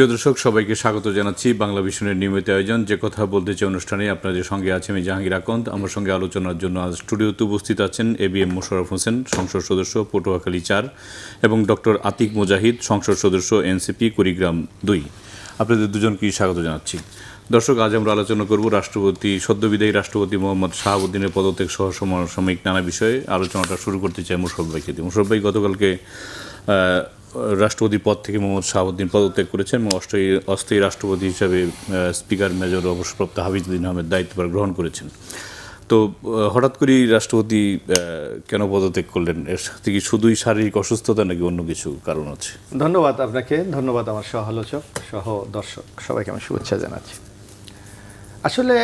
প্রিয় দর্শক, সবাইকে স্বাগত জানাচ্ছি বাংলা ভিশনের নিয়মিত আয়োজন যে কথা বলতে চাই অনুষ্ঠানে। আপনাদের সঙ্গে আছে আমি জাহাঙ্গীর আকন্দ। আমার সঙ্গে আলোচনার জন্য আজ স্টুডিওতে উপস্থিত আছেন ABM মোশাররফ হোসেন, সংসদ সদস্য পটুয়াখালী ৪, এবং ডক্টর আতিক মুজাহিদ, সংসদ সদস্য NCP কুড়িগ্রাম ২। আপনাদের দুজনকেই স্বাগত জানাচ্ছি। দর্শক, আজ আমরা আলোচনা করব সদ্যবিদায়ী রাষ্ট্রপতি মোহাম্মদ শাহাবুদ্দিনের পদত্যাগ সহ সমসাময়িক নানা বিষয়ে। আলোচনাটা শুরু করতে চাই মোশাররফ ভাইকে দিয়ে। মোশাররফ ভাই, গতকালকে রাষ্ট্রপতির পদ থেকে মোহাম্মদ শাহাবুদ্দিন পদত্যাগ করেছেন এবং অস্থায়ী রাষ্ট্রপতি হিসাবে স্পিকার মেজর অবসরপ্রাপ্ত হাফিজউদ্দিন আহমেদ দায়িত্বভার গ্রহণ করেছেন। তো হঠাৎ করেই রাষ্ট্রপতি কেন পদত্যাগ করলেন? এর সাথে কি শুধুই শারীরিক অসুস্থতা নাকি অন্য কিছু কারণ আছে? ধন্যবাদ আপনাকে, ধন্যবাদ আমার সহ-আলোচক সহ দর্শক সবাইকে আমি শুভেচ্ছা জানাচ্ছি। আসলে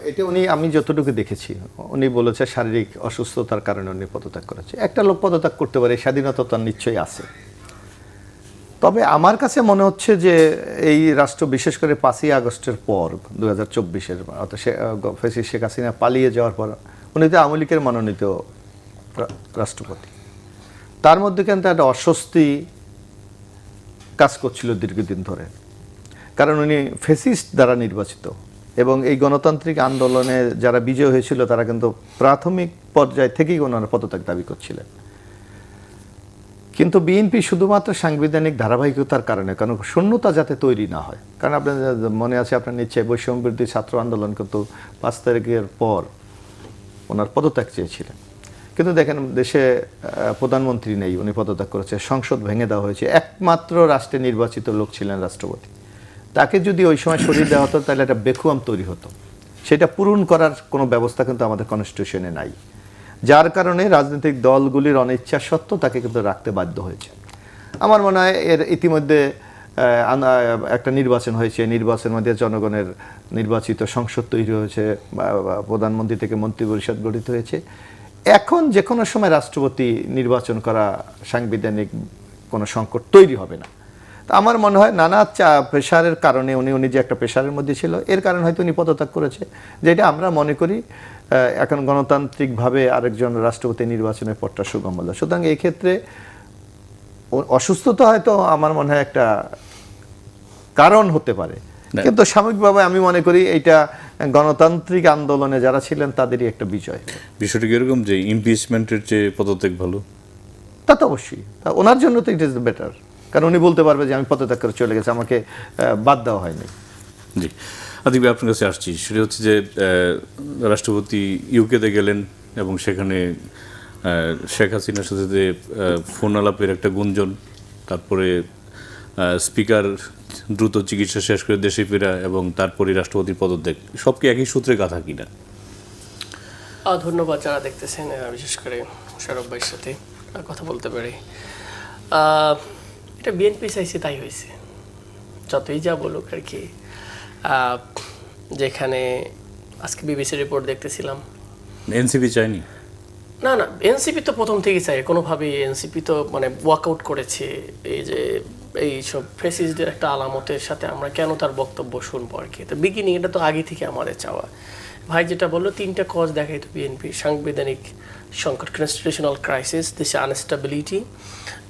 এটা আমি যতটুকু দেখেছি, উনি বলেছে শারীরিক অসুস্থতার কারণে উনি পদত্যাগ করেছে। একটা লোক পদত্যাগ করতে পারে, স্বাধীনতা তার নিশ্চয়ই আছে। তবে আমার কাছে মনে হচ্ছে যে এই রাষ্ট্র, বিশেষ করে 5ই আগস্টের পর 2024-এর, অর্থাৎ শেখ হাসিনা পালিয়ে যাওয়ার পর উনি তো আওয়ামী লীগের মনোনীত রাষ্ট্রপতি। তার মধ্যে কিন্তু একটা অস্বস্তি কাজ করছিল দীর্ঘদিন ধরে, কারণ উনি ফ্যাসিস্ট দ্বারা নির্বাচিত এবং এই গণতান্ত্রিক আন্দোলনে যারা বিজয় হয়েছিল তারা কিন্তু প্রাথমিক পর্যায় থেকেই ওনারা পদত্যাগ দাবি করছিলেন। কিন্তু বিএনপি শুধুমাত্র সাংবিধানিক ধারাবাহিকতার কারণে, কারণ শূন্যতা যাতে তৈরি না হয়, কারণ আপনার মনে আছে আপনার নিশ্চয়ই বৈষম্যবিরোধী ছাত্র আন্দোলন কিন্তু 5 তারিখের পর ওনার পদত্যাগ চেয়েছিলেন। কিন্তু দেখেন, দেশে প্রধানমন্ত্রী নেই, উনি পদত্যাগ করেছে, সংসদ ভেঙে দেওয়া হয়েছে, একমাত্র রাষ্ট্রে নির্বাচিত লোক ছিলেন রাষ্ট্রপতি। তাকে যদি ওই সময় সরিয়ে দেওয়া হতো তাহলে একটা বেকুয়াম তৈরি হতো। সেটা পূরণ করার কোনো ব্যবস্থা কিন্তু আমাদের কনস্টিটিউশনে নাই, যার কারণে রাজনৈতিক দলগুলির অনিচ্ছা সত্ত্বেও তাকে কিন্তু রাখতে বাধ্য হয়েছে। আমার মনে হয় এর ইতিমধ্যে একটা নির্বাচন হয়েছে, নির্বাচনের মধ্যে জনগণের নির্বাচিত সংসদ তৈরি হয়েছে, প্রধানমন্ত্রী থেকে মন্ত্রী পরিষদ গঠিত হয়েছে। এখন যে কোনো সময় রাষ্ট্রপতি নির্বাচন করা সাংবিধানিক কোনো সংকট তৈরি হবে না। আমার মনে হয় নানা প্রেশারের কারণে উনি যে একটা প্রেশারের মধ্যে ছিল, এর কারণে হয়তো উনি পদত্যাগ করেছে, যেটা আমরা মনে করি এখন গণতান্ত্রিকভাবে আরেকজন রাষ্ট্রপতি নির্বাচনের পথটা সুগম হলো। সুতরাং এই ক্ষেত্রে অসুস্থতা হয়তো আমার মনে হয় একটা কারণ হতে পারে, কিন্তু সাময়িকভাবে আমি মনে করি এইটা গণতান্ত্রিক আন্দোলনে যারা ছিলেন তাদেরই একটা বিজয়। বিষয়টি এরকম যে ইমপিচমেন্টের চেয়ে পদত্যাগ ভালো? তা তো অবশ্যই, ওনার জন্য তো ইট ইজ বেটার, কারণ উনি বলতে পারবে যে আমি পদত্যাগ করে চলে গেছি, আমাকে বাদ দেওয়া হয়নি। জি, আদিব, আপনার কাছে আসছি। সেটা হচ্ছে যে রাষ্ট্রপতি ইউকেতে গেলেন এবং সেখানে শেখ হাসিনার সাথে যে ফোন আলাপের একটা গুঞ্জন, তারপরে স্পিকার দ্রুত চিকিৎসা শেষ করে দেশে ফেরা এবং তারপরে রাষ্ট্রপতির পদত্যাগ, সব কি একই সূত্রে গাঁথা কিনা? ধন্যবাদ যারা দেখতেছেন, বিশেষ করে মোশাররফ ভাইয়ের সাথে কথা বলতে পারি। এটা বিএনপি চাইছে তাই হয়েছে, যতই যা বলুক আর কি। যেখানে আজকে বিবিসি রিপোর্ট দেখতেছিলাম, এনসিপি চায়নি? না, এনসিপি তো প্রথম থেকেই চাই, কোনোভাবেই এনসিপি তো মানে ওয়ার্কআউট করেছে। এই যে এইসব ফ্যাসিস্টদের একটা আলামতের সাথে আমরা কেন তার বক্তব্য শুনবো আর কি। তো বিগিনিং এটা তো আগে থেকে আমাদের চাওয়া। ভাই যেটা বললো, 3টা কজ দেখাই তো বিএনপি: সাংবিধানিক সংকট, কনস্টিটিউশনাল ক্রাইসিস, দেশে আনস্টেবিলিটি,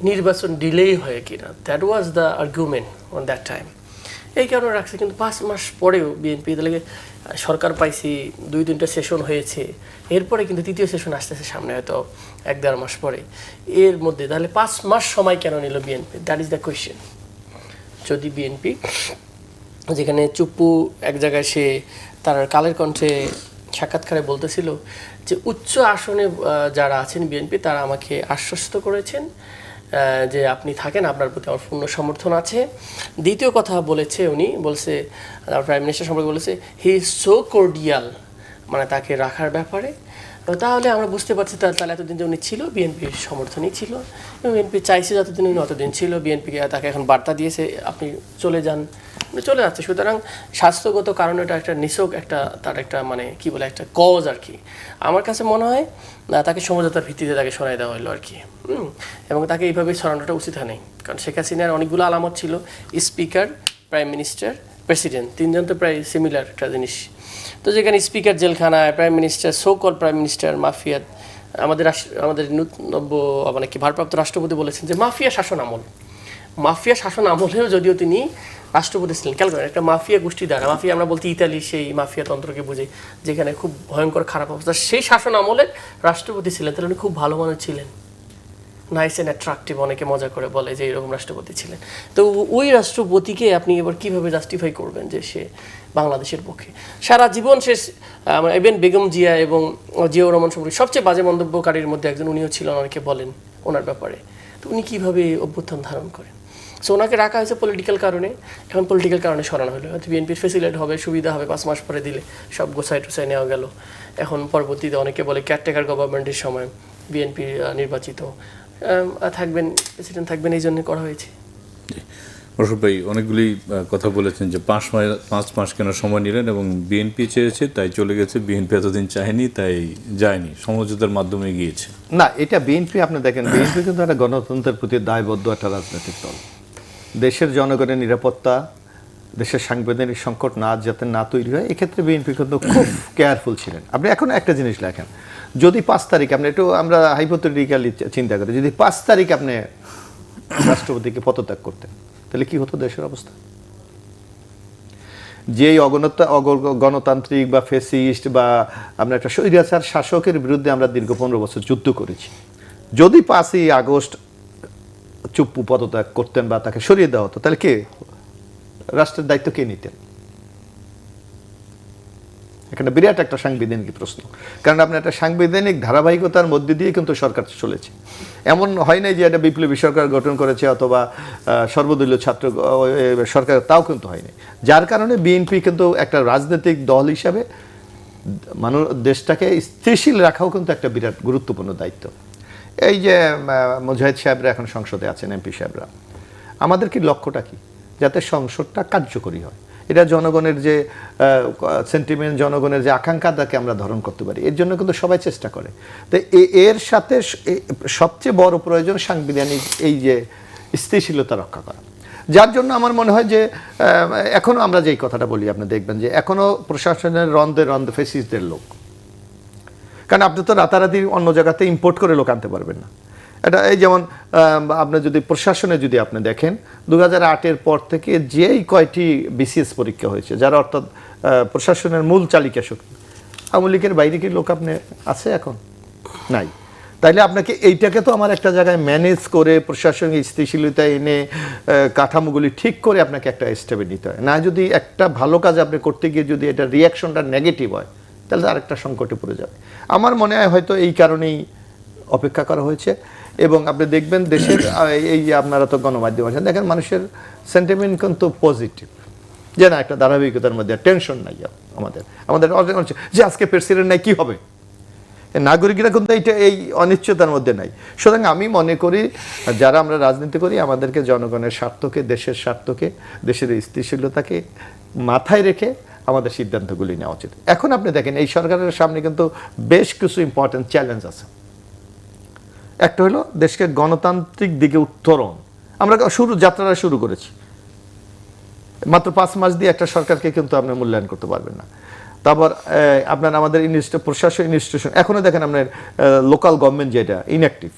নির্বাচন ডিলে হয় কিনা। That was the argument on that time. এই কারণে রাখছে। কিন্তু 5 মাস পরেও বিএনপি তাহলে সরকার পাইছি, 2-3টা সেশন হয়েছে, এরপরে কিন্তু 3য় সেশন আসতেছে সামনে, হয়তো 1-1.5 মাস পরে। এর মধ্যে তাহলে 5 মাস সময় কেন নিল BNP? That is the question. যদি বিএনপি, যেখানে চুপ্পু এক জায়গায় সে তার কালের কণ্ঠে সাক্ষাৎকারে বলতেছিল যে উচ্চ আসনে যারা আছেন বিএনপি তারা আমাকে আশ্বস্ত করেছেন যে আপনি থাকেন, আপনার প্রতি আমার পূর্ণ সমর্থন আছে। দ্বিতীয় কথা বলেছে, উনি বলছে, প্রাইম মিনিস্টার সম্পর্কে বলেছে, হি ইজ সো কর্ডিয়াল, মানে তাকে রাখার ব্যাপারে। তাহলে আমরা বুঝতে পারছি তাহলে এতদিন যে উনি ছিল বিএনপির সমর্থনই ছিল, এবং বিএনপি চাইছে যতদিন উনি অতদিন ছিল। বিএনপি তাকে এখন বার্তা দিয়েছে আপনি চলে যান, চলে যাচ্ছে। সুতরাং স্বাস্থ্যগত কারণে এটা একটা নিছক একটা তার একটা মানে কি বলে একটা কজ আর কি। আমার কাছে মনে হয় তাকে সমঝোতার ভিত্তিতে তাকে সরাই দেওয়া হলো আর কি। এবং তাকে এইভাবে সরানোটা উচিত হয়নি, কারণ শেখ হাসিনার অনেকগুলো আলামত ছিল: স্পিকার, প্রাইম মিনিস্টার, প্রেসিডেন্ট, 3জন তো প্রায় সিমিলার একটা জিনিস। তো যেখানে স্পিকার জেলখানায়, প্রাইম মিনিস্টার, সোকল প্রাইম মিনিস্টার মাফিয়াত, আমাদের নব্য মানে কি ভারপ্রাপ্ত রাষ্ট্রপতি বলেছেন যে মাফিয়া শাসন আমল। মাফিয়া শাসন আমলেও যদিও তিনি রাষ্ট্রপতি ছিলেন, খেয়াল করেন একটা মাফিয়া গোষ্ঠী দ্বারা, মাফিয়া আমরা বলতে ইতালি সেই মাফিয়া তন্ত্রকে বুঝি, যেখানে খুব ভয়ঙ্কর খারাপ অবস্থা, সেই শাসন আমলের রাষ্ট্রপতি ছিলেন, তাহলে উনি খুব ভালো মানুষ ছিলেন, নাইস অ্যান্ড অ্যাট্রাকটিভ, অনেকে মজা করে বলে যে এরকম রাষ্ট্রপতি ছিলেন। তো ওই রাষ্ট্রপতিকে আপনি এবার কিভাবে জাস্টিফাই করবেন যে সে বাংলাদেশের পক্ষে সারা জীবন শেষ? ইভেন বেগম জিয়া এবং জিয়াউর রহমান সম্পর্কে সবচেয়ে বাজে মন্তব্যকারীর মধ্যে একজন উনিও ছিলেন, অনেকে বলেন ওনার ব্যাপারে। তো উনি কীভাবে অভ্যুত্থান ধারণ করেন? সো ওনাকে রাখা হয়েছে পলিটিক্যাল কারণে, এখন পলিটিক্যাল কারণে সরানো হলো, হয়তো বিএনপির ফেসিলেট হবে, সুবিধা হবে, 5 মাস পরে দিলে সব গোছাই টোছাই নেওয়া গেল। এখন পরবর্তীতে অনেকে বলে কেয়ারটেকার গভর্নমেন্টের সময় বিএনপি নির্বাচিত থাকবেন, প্রেসিডেন্ট থাকবেন, এই জন্য করা হয়েছে। মোশাররফ ভাই অনেকগুলি কথা বলেছেন যে 5 মাস কেন সময় নিলেন, এবং বিএনপি চেয়েছে তাই চলে গেছে, বিএনপি এতদিন চায়নি তাই যায়নি, সমঝোতার মাধ্যমে গিয়েছে। না, এটা বিএনপি, আপনি দেখেন বিএনপি কিন্তু একটা গণতন্ত্রের প্রতি দায়বদ্ধ একটা রাজনৈতিক দল। দেশের জনগণের নিরাপত্তা, দেশের সাংবিধানিক সংকট যাতে না তৈরি হয়, এক্ষেত্রে বিএনপি কিন্তু খুব কেয়ারফুল ছিলেন। আপনি এখন একটা জিনিস লেখেন, যদি 5 তারিখ আপনি একটু আমরা হাইপোথেটিক্যালি চিন্তা করি, যদি 5 তারিখ আপনি রাষ্ট্রপতিকে পদত্যাগ করতেন, তাহলে কি হতো দেশের অবস্থা? যেই গণতান্ত্রিক বা ফেসিস্ট বা আমরা একটা স্বৈরাচার শাসকের বিরুদ্ধে আমরা দীর্ঘ 15 বছর যুদ্ধ করেছি, যদি 5ই আগস্ট চুপ্পু পদত্যাগ করতেন বা তাকে সরিয়ে দেওয়া হতো, তাহলে কে রাষ্ট্রের দায়িত্ব কে নিতেন? এখানে বিরাট একটা সাংবিধানিক প্রশ্ন, কারণ আপনি একটা সাংবিধানিক ধারাবাহিকতার মধ্যে দিয়ে কিন্তু সরকার চলেছে। এমন হয় নাই যে একটা বিপ্লবী সরকার গঠন করেছে অথবা সর্বদলীয় ছাত্র সরকার, তাও কিন্তু হয়নি। যার কারণে বিএনপি কিন্তু একটা রাজনৈতিক দল হিসাবে দেশটাকে স্থিতিশীল রাখাও কিন্তু একটা বিরাট গুরুত্বপূর্ণ দায়িত্ব। এই যে মুজাহিদ সাহেবরা এখন সংসদে আছেন, এমপি সাহেবরা, আমাদের কি লক্ষ্যটা কি? যাতে সংসদটা কার্যকরী হয়, এটা জনগণের যে সেন্টিমেন্ট, জনগণের যে আকাঙ্ক্ষা, তাকে আমরা ধারণ করতে পারি, এর জন্য কিন্তু সবাই চেষ্টা করে। তো এর সাথে সবচেয়ে বড় প্রয়োজন সাংবিধানিক এই যে স্থিতিশীলতা রক্ষা করা। যার জন্য আমার মনে হয় যে এখনও আমরা যেই কথাটা বলি, আপনি দেখবেন যে এখনও প্রশাসনের রন্ধে রন্ধে ফেসিস্টদের লোক, কারণ আপনি তো রাতারাতি অন্য জায়গাতে ইম্পোর্ট করে লোক আনতে পারবেন না। এটা এই যেমন আপনি যদি প্রশাসনে যদি আপনি দেখেন 2008-এর পর থেকে যেই কয়টি বিসিএস পরীক্ষা হয়েছে, যারা অর্থাৎ প্রশাসনের মূল চালিকা শক্তি, আওয়ামী লীগের বাইরে কি লোক আপনি আছে এখন? নাই। তাইলে আপনাকে এইটাকে তো আমার একটা জায়গায় ম্যানেজ করে প্রশাসনিক স্থিতিশীলতা এনে কাঠামোগুলি ঠিক করে আপনাকে একটা স্টেপে নিতে হয়। না যদি একটা ভালো কাজ আপনি করতে গিয়ে যদি এটা রিয়াকশনটা নেগেটিভ হয়, তাহলে আরেকটা সংকটে পড়ে যাবে। আমার মনে হয় হয়তো এই কারণেই অপেক্ষা করা হয়েছে। এবং আপনি দেখবেন দেশের এই যে আপনারা তো গণমাধ্যম আছেন, দেখেন মানুষের সেন্টিমেন্ট কিন্তু পজিটিভ, যে না একটা ধারাবাহিকতার মধ্যে টেনশন নাই আমাদের যে আজকে প্রেসিডেন্ট নাই কি হবে, নাগরিকরা কিন্তু এইটা এই অনিশ্চয়তার মধ্যে নাই। সুতরাং আমি মনে করি যারা আমরা রাজনীতি করি, আমাদেরকে জনগণের স্বার্থকে, দেশের স্বার্থকে, দেশের স্থিতিশীলতাকে মাথায় রেখে আমাদের সিদ্ধান্তগুলি নেওয়া উচিত। এখন আপনি দেখেন এই সরকারের সামনে কিন্তু বেশ কিছু ইম্পর্টেন্ট চ্যালেঞ্জ আছে। একটা হলো দেশকে গণতান্ত্রিক দিকে উত্তরণ। আমরা যাত্রাটা শুরু করেছি, মাত্র 5 মাস দিয়ে একটা সরকারকে কিন্তু আপনি মূল্যায়ন করতে পারবেন না। তারপর আপনার আমাদের প্রশাসন ইনস্টিটিউশন, এখনও দেখেন আপনার লোকাল গভর্নমেন্ট যেটা ইনঅ্যাক্টিভ,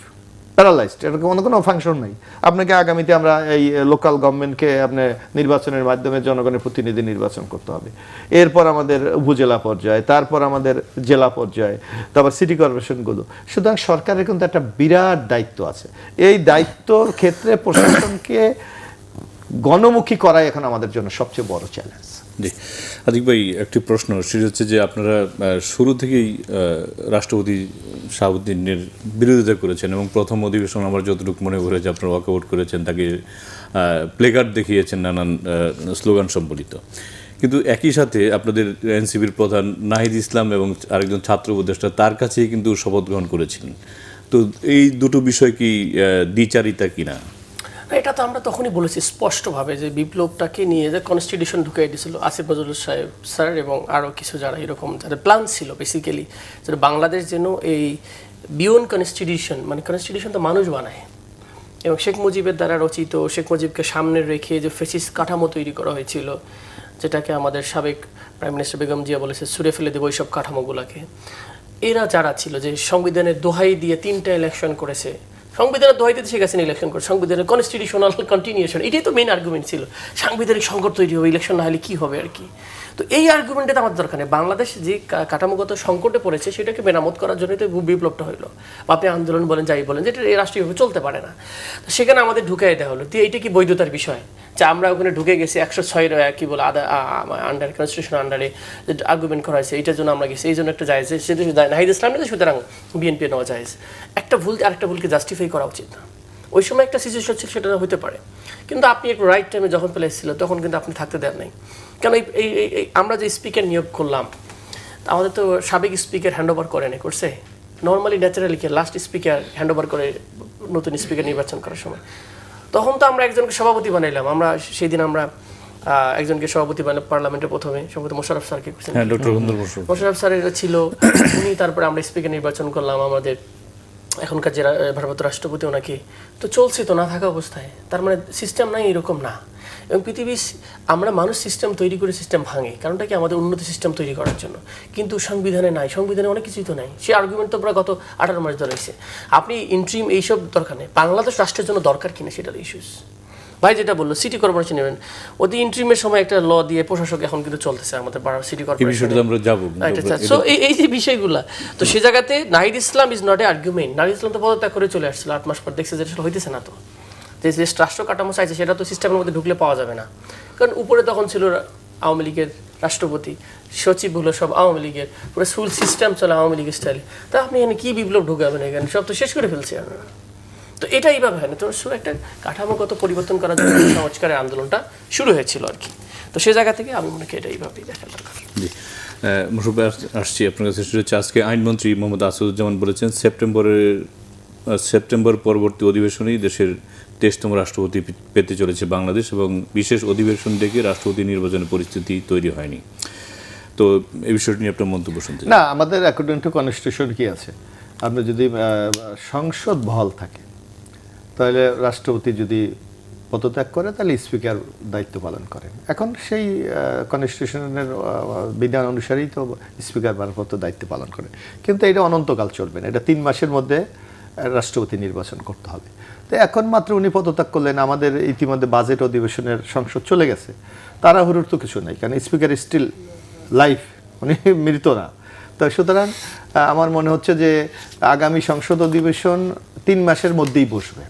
প্যারালাইজড, এর কোনো ফাংশন নাই। আপনাকে আগামীতে আমরা এই লোকাল গভর্নমেন্টকে আপনার নির্বাচনের মাধ্যমে জনগণের প্রতিনিধি নির্বাচন করতে হবে। এরপর আমাদের উপজেলা পর্যায়ে, তারপর আমাদের জেলা পর্যায়ে, তারপর সিটি কর্পোরেশনগুলো। সুতরাং সরকারের কিন্তু একটা বিরাট দায়িত্ব আছে। এই দায়িত্বর ক্ষেত্রে প্রশাসনকে গণমুখী করাই এখন আমাদের জন্য সবচেয়ে বড় চ্যালেঞ্জ। জি আতিক ভাই, একটি প্রশ্ন সেটা হচ্ছে যে আপনারা শুরু থেকেই রাষ্ট্রপতি শাহাবুদ্দিনের বিরোধিতা করেছেন, এবং প্রথম অধিবেশন আমার যতটুকু মনে পড়েছে আপনারা ওয়াকআউট করেছেন, তাকে প্লেকার্ড দেখিয়েছেন নানান স্লোগান সম্বলিত। কিন্তু একই সাথে আপনাদের এনসিপির প্রধান নাহিদ ইসলাম এবং আরেকজন ছাত্র উপদেষ্টা তার কাছেই কিন্তু শপথ গ্রহণ করেছিলেন। তো এই দুটো বিষয় কি দ্বিচারিতা কিনা? এটা তো আমরা তখনই বলেছি স্পষ্টভাবে যে বিপ্লবটাকে নিয়ে যে কনস্টিটিউশন ঢুকিয়ে দিয়েছিল আসিফ নজরুল সাহেব স্যার এবং আরও কিছু যারা এরকম যাদের প্ল্যান ছিল বেসিক্যালি, যে বাংলাদেশ যেন এই বিয়ন্ড কনস্টিটিউশন, মানে কনস্টিটিউশন তো মানুষ বানায়, এবং শেখ মুজিবের দ্বারা রচিত, শেখ মুজিবকে সামনে রেখে যে ফেসিস কাঠামো তৈরি করা হয়েছিল, যেটাকে আমাদের সাবেক প্রাইম মিনিস্টার বেগম জিয়া বলেছে ছুঁড়ে ফেলে দেবো ওইসব কাঠামোগুলোকে। এরা যারা ছিল যে সংবিধানের দোহাই দিয়ে 3টা ইলেকশন করেছে, সংবিধানের দোহাই দিতে শেখ হাসিনা ইলেকশন করে, সংবিধানের কনস্টিটিউশনাল কন্টিনিউশন, এটাই তো মেইন আর্গুমেন্ট ছিল। সাংবিধানিক সংকট তৈরি হবে, ইলেকশন না হলে কী হবে আর কি। তো এই আর্গুমেন্টে তো আমাদের দরকার নেই। বাংলাদেশ যে কাঠামোগত সংকটে পড়েছে সেটাকে মেরামত করার জন্যই তো বিপ্লবটা হইলো, বা আপনি আন্দোলন বলেন যাই বলেন, যেটা এই রাষ্ট্রীয়ভাবে চলতে পারে না। তো সেখানে আমাদের ঢুকাই দেওয়া হলো। তো এইটা কি বৈধতার বিষয় যে আমরা ওখানে ঢুকে গেছি 106 কি বলে আন্ডার কনস্টিটিউশন আন্ডারে আর্গুমেন্ট করা হয়েছে, এইটার জন্য আমরা গেছি, এই জন্য একটা জায়েজ, সেটা নাহিদ ইসলাম নেই, সুতরাং বিএনপি নেওয়া জায়েজ। একটা ভুল আরেকটা ভুলকে জাস্টিফাই করা উচিত না। ওই সময় একটা সিচুয়েশন ছিল, সেটা হতে পারে, কিন্তু আপনি একটু রাইট টাইমে যখন প্লেস ছিল তখন কিন্তু আপনি থাকতে দেন নাই। কেন এই আমরা যে স্পিকার নিয়োগ করলাম, আমাদের তো সাবেক স্পিকার হ্যান্ড ওভার করে নেই, করছে নর্মালি ন্যাচারালি কে লাস্ট স্পিকার হ্যান্ড ওভার করে নতুন স্পিকার নির্বাচন করার সময়। তখন তো আমরা একজনকে সভাপতি বানাইলাম। আমরা সেই দিন আমরা একজনকে সভাপতি বানাই পার্লামেন্টের প্রথমে, সম্ভবত মোশাররফ স্যারকে করছেন, মোশাররফ স্যার এটা ছিল উনি। তারপরে আমরা স্পিকার নির্বাচন করলাম আমাদের এখনকার যে ভারপ্রাপ্ত রাষ্ট্রপতি, ওনাকে। তো চলছে তো না থাকা অবস্থায়, তার মানে সিস্টেম নাই এরকম না। এবং পৃথিবীর আমরা মানুষ সিস্টেম তৈরি করে সিস্টেম ভাঙে, কারণটা কি আমাদের উন্নত সিস্টেম তৈরি করার জন্য। কিন্তু সংবিধানে নাই, সংবিধানে অনেক কিছুই তো নাই। সে আর্গুমেন্ট তো প্রায় গত 18 মাস ধরে হয়েছে। আপনি ইন্ট্রিম এইসব দরকার নেই। বাংলাদেশ রাষ্ট্রের জন্য দরকার কিনা সেটার ইস্যুস। ভাই যেটা বললো সিটি কর্পোরেশন নেবেন, ওদের ইন্ট্রিমের সময় একটা ল দিয়ে প্রশাসক এখন কিন্তু চলতেছে আমাদের সিটি কর্পোরেশন। সো এই যে বিষয়গুলা, তো সে জায়গাতে Nahid Islam is not a argument. Nahid Islam তো পদত্যাগ করে চলে আসছিল 8 মাস পর, দেখছে যে সেটা হইতেছে না। তো যে রাষ্ট্র কাঠামো চাইছে সেটা তো সিস্টেমের মধ্যে ঢুকলে পাওয়া যাবে না, কারণ উপরে তখন ছিল আওয়ামী লীগের রাষ্ট্রপতি, সচিব হলো সব আওয়ামী লীগের, পুরো ফুল সিস্টেম চলে আওয়ামী লীগের স্টাইলে। তা আপনি এখানে কী বিপ্লব ঢুকাবেন? এখানে সব তো শেষ করে ফেলছে আপনারা। তো এটা এইভাবে হয় না, তো একটা কাঠামোগত পরিবর্তন করার জন্য সংস্কারের আন্দোলনটা শুরু হয়েছিল আর কি। তো সে জায়গা থেকে আমি মনে করি এটা এইভাবেই দেখা দরকার। জি, মুশাররফ আসছি আপনার কাছে। সেটা হচ্ছে আজকে আইনমন্ত্রী মোহাম্মদ আসাদুজ্জামান বলেছেন সেপ্টেম্বর পরবর্তী অধিবেশনেই দেশের 23তম রাষ্ট্রপতি পেতে চলেছে বাংলাদেশ, এবং বিশেষ অধিবেশন ডেকে রাষ্ট্রপতি নির্বাচনের পরিস্থিতি তৈরি হয়নি। তো এই বিষয়টি নিয়ে আপনার মন্তব্য শুনতে না, আমাদের অ্যাকর্ডিং টু কনস্টিটিউশন কি আছে, আপনি যদি সংসদ বহাল থাকে তাহলে রাষ্ট্রপতি যদি পদত্যাগ করে তাহলে স্পিকার দায়িত্ব পালন করেন। এখন সেই কনস্টিটিউশনের বিধান অনুসারেই তো স্পিকার ভারপ্রাপ্ত দায়িত্ব পালন করে, কিন্তু এটা অনন্তকাল চলবে না। এটা 3 মাসের মধ্যে রাষ্ট্রপতি নির্বাচন করতে হবে। তো এখন মাত্র উনি পদত্যাগ করলেন, আমাদের ইতিমধ্যে বাজেট অধিবেশনের সংসদ চলে গেছে, তাড়াহুড়োর তো কিছু নাই, কারণ স্পিকার স্টিল লাইফ, উনি মৃত না। তো সুতরাং আমার মনে হচ্ছে যে আগামী সংসদ অধিবেশন 3 মাসের মধ্যেই বসবে।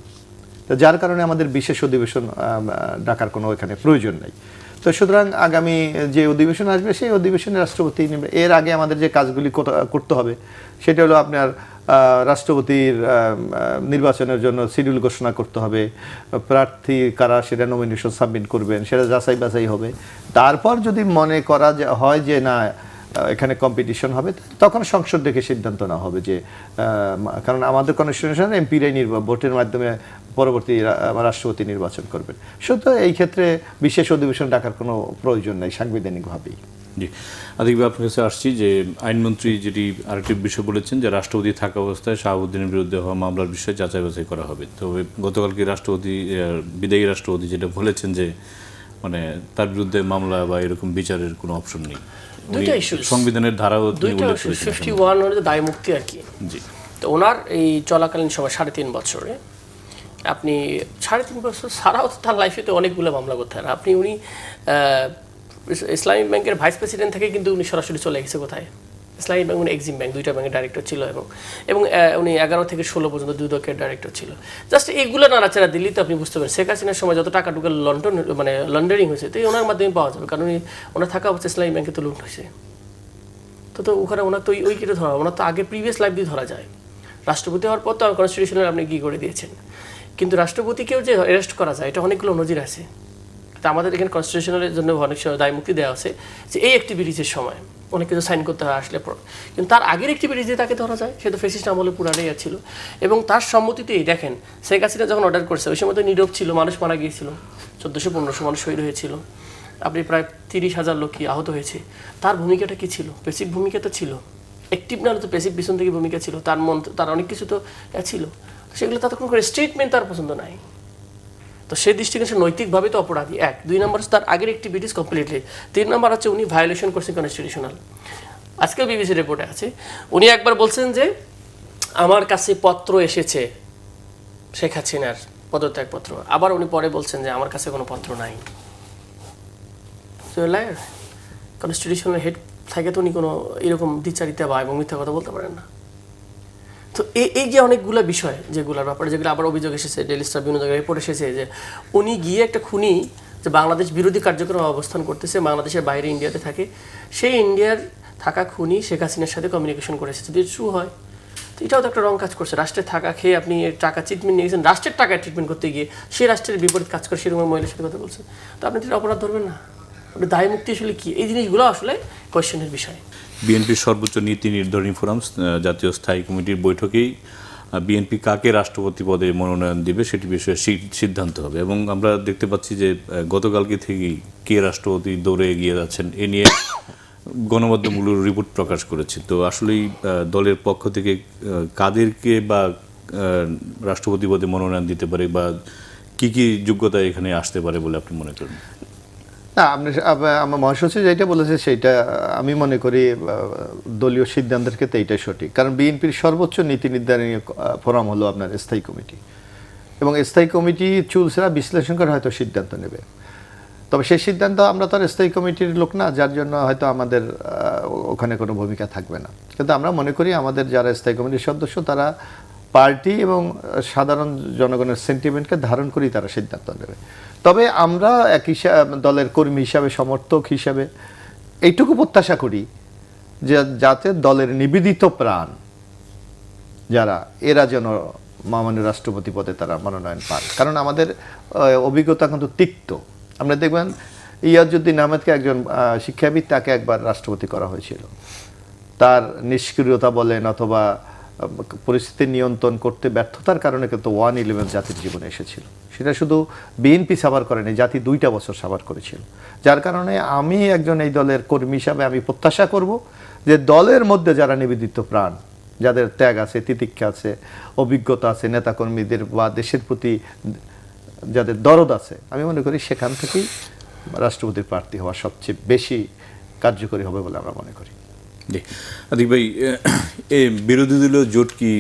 তো যার কারণে আমাদের বিশেষ অধিবেশন ডাকার কোনো এখানে প্রয়োজন নেই। তো সুতরাং আগামী যে অধিবেশন আসবে সেই অধিবেশনে রাষ্ট্রপতি নেবে। এর আগে আমাদের যে কাজগুলি করতে হবে সেটা হলো আপনার রাষ্ট্রপতির নির্বাচনের জন্য শিডিউল ঘোষণা করতে হবে, প্রার্থী কারা সেটা নমিনেশন সাবমিট করবেন, সেটা যাচাই বাছাই হবে। তারপর যদি মনে করা হয় যে না এখানে কম্পিটিশন হবে, তখন সংসদ দেখে সিদ্ধান্ত নেওয়া হবে যে, কারণ আমাদের কনস্টিটিউশন এমপিরাই ভোটের মাধ্যমে পরবর্তী রাষ্ট্রপতি নির্বাচন করবেন। সুতরাং এই ক্ষেত্রে বিশেষ অধিবেশন ডাকার কোনো প্রয়োজন নেই সাংবিধানিকভাবেই। জি, আদিক ভাই আপনার কাছে আসছি যে আইনমন্ত্রী যেটি আরেকটি বিষয় বলেছেন যে রাষ্ট্রপতি থাকা অবস্থায় শাহাবুদ্দিনের বিরুদ্ধে হওয়া মামলার বিষয়ে যাচাই বাছাই করা হবে। তবে গতকালকে বিদায়ী রাষ্ট্রপতি যেটা বলেছেন যে মানে তার বিরুদ্ধে মামলা বা এরকম বিচারের কোনো অপশন নেই, সংবিধানের ধারাও 51 হলে দায় মুক্তি আর কি। জি, তো ওনার এই চলাকালীন সময় 3.5 বছরে আপনি 3.5 বছর ছাড়াও তো তার লাইফে তো অনেকগুলো মামলা করতে হয়। আপনি উনি ইসলামিক ব্যাংকের ভাইস প্রেসিডেন্ট থেকে কিন্তু উনি সরাসরি চলে গেছে কোথায়, ইসলামিক ব্যাংক, উনি এক্সিম ব্যাংক, 2টা ব্যাংকের ডাইরেক্টর ছিল, এবং উনি 11 থেকে 16 পর্যন্ত দুদকের ডাইরেক্টর ছিল। জাস্ট এইগুলো নাড়াচাড়া দিল্লি তো আপনি বুঝতে পারেন শেখ হাসিনার সময় যত টাকা ঢুকে লন্ডারিং হয়েছে, তো ওনার মাধ্যমে পাওয়া যাবে, কারণ ওনার থাকা অবস্থা ইসলামিক ব্যাংকে তো লুট হয়েছে। তো ওখানে ওনার তো ওই কেটে ধরা, ওনার তো আগে প্রিভিয়াস লাইফ দিয়ে ধরা যায়। রাষ্ট্রপতি হওয়ার পর তো কনস্টিটিউশনাল আপনি কি করে দিয়েছেন, কিন্তু রাষ্ট্রপতিকেও যে অ্যারেস্ট করা যায় এটা অনেকগুলো নজির আছে। তা আমাদের এখানে কনস্টিটিউশনের জন্য অনেক সময় দায় মুক্তি দেওয়া আছে যে এই অ্যাক্টিভিটিসের সময় অনেক কিছু সাইন করতে হয় আসলে পর, কিন্তু তার আগের অ্যাক্টিভিটিস দিয়ে তাকে ধরা যায়, সে তো ফেসিস্ট আমলে পুরাটাই ছিল। এবং তার সম্মতিতেই দেখেন শেখ হাসিনা যখন অর্ডার করছে ওই সময় তো নীরব ছিল, মানুষ মারা গিয়েছিল, 1400-1500 মানুষ শহীদ হয়েছিল, আপনি প্রায় 30,000 লোক কি আহত হয়েছে। তার ভূমিকাটা কি ছিল? বেসিক ভূমিকা তো ছিল, অ্যাক্টিভ না হলে তো বেসিক পিছন থেকে ভূমিকা ছিল, তার অনেক কিছু তো ছিল, সেগুলো ততক্ষণ করে স্টেটমেন্ট তার পছন্দ নাই। তো সেই দৃষ্টিকোণে সে নৈতিকভাবে তো অপরাধী। 1, 2 নম্বর হচ্ছে তার আগের অ্যাক্টিভিটিস কমপ্লিটলি। 3 নম্বর হচ্ছে উনি ভায়োলেশন করছেন কনস্টিটিউশনাল। আজকেও বিবিসি রিপোর্টে আছে, উনি একবার বলছেন যে আমার কাছে পত্র এসেছে শেখ হাসিনার পদত্যাগপত্র, আবার উনি পরে বলছেন যে আমার কাছে কোনো পত্র নাই। লায়ার, কনস্টিটিউশনাল হেড থাকে তো উনি কোনো এরকম দ্বিচারিতা বা এবং মিথ্যা কথা বলতে পারেন না। তো এই যে অনেকগুলো বিষয় যেগুলোর ব্যাপারে যেগুলো আবার অভিযোগ এসেছে, ডেইলি স্টার বিভিন্ন জায়গায় রিপোর্ট এসেছে যে উনি গিয়ে একটা খুনি যে বাংলাদেশ বিরোধী কার্যক্রম অবস্থান করতেছে, বাংলাদেশের বাইরে ইন্ডিয়াতে থাকে, সেই ইন্ডিয়ার থাকা খুনি শেখ হাসিনার সাথে কমিউনিকেশন করেছে। যদি ট্রু হয় তো এটাও তো একটা রং কাজ করছে। রাষ্ট্রের টাকা খেয়ে আপনি টাকা ট্রিটমেন্ট নিয়ে গেছেন, রাষ্ট্রের টাকায় ট্রিটমেন্ট করতে গিয়ে সেই রাষ্ট্রের বিপরীত কাজ করে সেরকম মহিলার সাথে কথা বলছেন, তো আপনি এটা অপরাধ ধরবেন না? আপনি দায় মুক্তি আসলে কি? এই জিনিসগুলো আসলে কোয়েশ্চেনের বিষয়। বিএনপির সর্বোচ্চ নীতি নির্ধারণী ফোরাম জাতীয় স্থায়ী কমিটির বৈঠকেই বিএনপি কাকে রাষ্ট্রপতি পদে মনোনয়ন দিবে সেটি বিষয়ে সিদ্ধান্ত হবে, এবং আমরা দেখতে পাচ্ছি যে গতকালকে থেকেই কে রাষ্ট্রপতি দৌড়ে এগিয়ে যাচ্ছেন এ নিয়ে গণমাধ্যমগুলোর রিপোর্ট প্রকাশ করেছে। তো আসলেই দলের পক্ষ থেকে কাদেরকে বা রাষ্ট্রপতি পদে মনোনয়ন দিতে পারে বা কি কি যোগ্যতা এখানে আসতে পারে বলে আপনি মনে করেন? না, আমার মহাসচিব যেটা বলেছে সেইটা আমি মনে করি দলীয় সিদ্ধান্তের ক্ষেত্রে এইটাই সঠিক। কারণ বিএনপির সর্বোচ্চ নীতি নির্ধারণী ফোরাম হলো আপনার স্থায়ী কমিটি, এবং স্থায়ী কমিটি চুলসেরা বিশ্লেষণ করে হয়তো সিদ্ধান্ত নেবে। তবে সেই সিদ্ধান্ত আমরা তো আর স্থায়ী কমিটির লোক না, যার জন্য হয়তো আমাদের ওখানে কোনো ভূমিকা থাকবে না। কিন্তু আমরা মনে করি আমাদের যারা স্থায়ী কমিটির সদস্য তারা পার্টি এবং সাধারণ জনগণের সেন্টিমেন্টকে ধারণ করেই তারা সিদ্ধান্ত নেবে। তবে আমরা এক দলের কর্মী হিসাবে, সমর্থক হিসাবে এইটুকু প্রত্যাশা করি যে যাতে দলের নিবেদিত প্রাণ যারা এরা যেন মাননীয় রাষ্ট্রপতি পদে তারা মনোনয়ন পান। কারণ আমাদের অভিজ্ঞতা কিন্তু তিক্ত। আমরা দেখবেন ইয়াজউদ্দিন আহমেদকে একজন শিক্ষাবিদ, তাকে একবার রাষ্ট্রপতি করা হয়েছিল। তার নিষ্ক্রিয়তা বলেন অথবা পরিস্থিতি নিয়ন্ত্রণ করতে ব্যর্থতার কারণে কিন্তু 1/11 জাতির জীবনে এসেছিল। সেটা শুধু বিএনপি সাভার করেনি, জাতি 2টা বছর সাভার করেছিল। যার কারণে আমি একজন এই দলের কর্মী হিসাবে আমি প্রত্যাশা করব যে দলের মধ্যে যারা নিবেদিত প্রাণ, যাদের ত্যাগ আছে, তিতিক্ষা আছে, অভিজ্ঞতা আছে, নেতাকর্মীদের বা দেশের প্রতি যাদের দরদ আছে, আমি মনে করি সেখান থেকেই রাষ্ট্রপতির প্রার্থী হওয়া সবচেয়ে বেশি কার্যকরী হবে বলে আমরা মনে করি। জি, আতিক ভাই, এই বিরোধী দলীয় জোট কি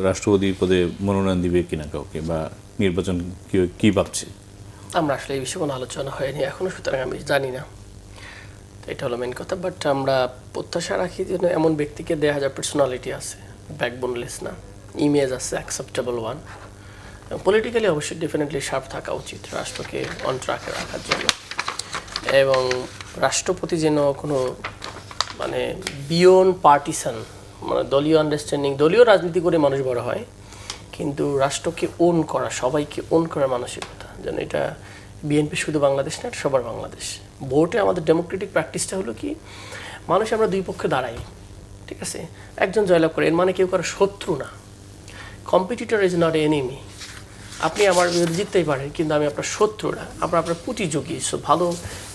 রাষ্ট্রপতি পদে মনোনয়ন দিবে কিনা কাউকে, বা নির্বাচন কি ভাবছে? আমরা আসলে এই বিষয়ে কোনো আলোচনা হয়নি এখনো, সুতরাং আমি জানি না। এটা হলো মেন কথা। বাট আমরা প্রত্যাশা রাখি যে এমন ব্যক্তিকে দেওয়া হাজার পার্সোনালিটি আছে, ব্যাকবোনলেস না, ইমেজ আছে, অ্যাকসেপ্টেবল ওয়ান, পলিটিক্যালি অবশ্যই ডেফিনেটলি শার্প থাকা উচিত রাষ্ট্রকে অন ট্র্যাকে রাখার জন্য। এবং রাষ্ট্রপতি যেন কোনো মানে বিয়ন্ড পার্টিসান, মানে দলীয় আন্ডারস্ট্যান্ডিং, দলীয় রাজনীতি করে মানুষ বড় হয়, কিন্তু রাষ্ট্রকে ওন করা, সবাইকে ওন করার মানসিকতা যেন, এটা বিএনপি শুধু বাংলাদেশ না, সবার বাংলাদেশ। ভোটে আমাদের ডেমোক্রেটিক প্র্যাকটিসটা হলো কি, মানুষ আমরা দুই পক্ষে দাঁড়াই, ঠিক আছে, একজন জয়লাভ করে, এর মানে কেউ কারো শত্রু না। Competitor is not enemy. আপনি আমার বিরুদ্ধে জিততেই পারেন, কিন্তু আমি আপনার শত্রু না, আপনার প্রতিযোগী। সো ভালো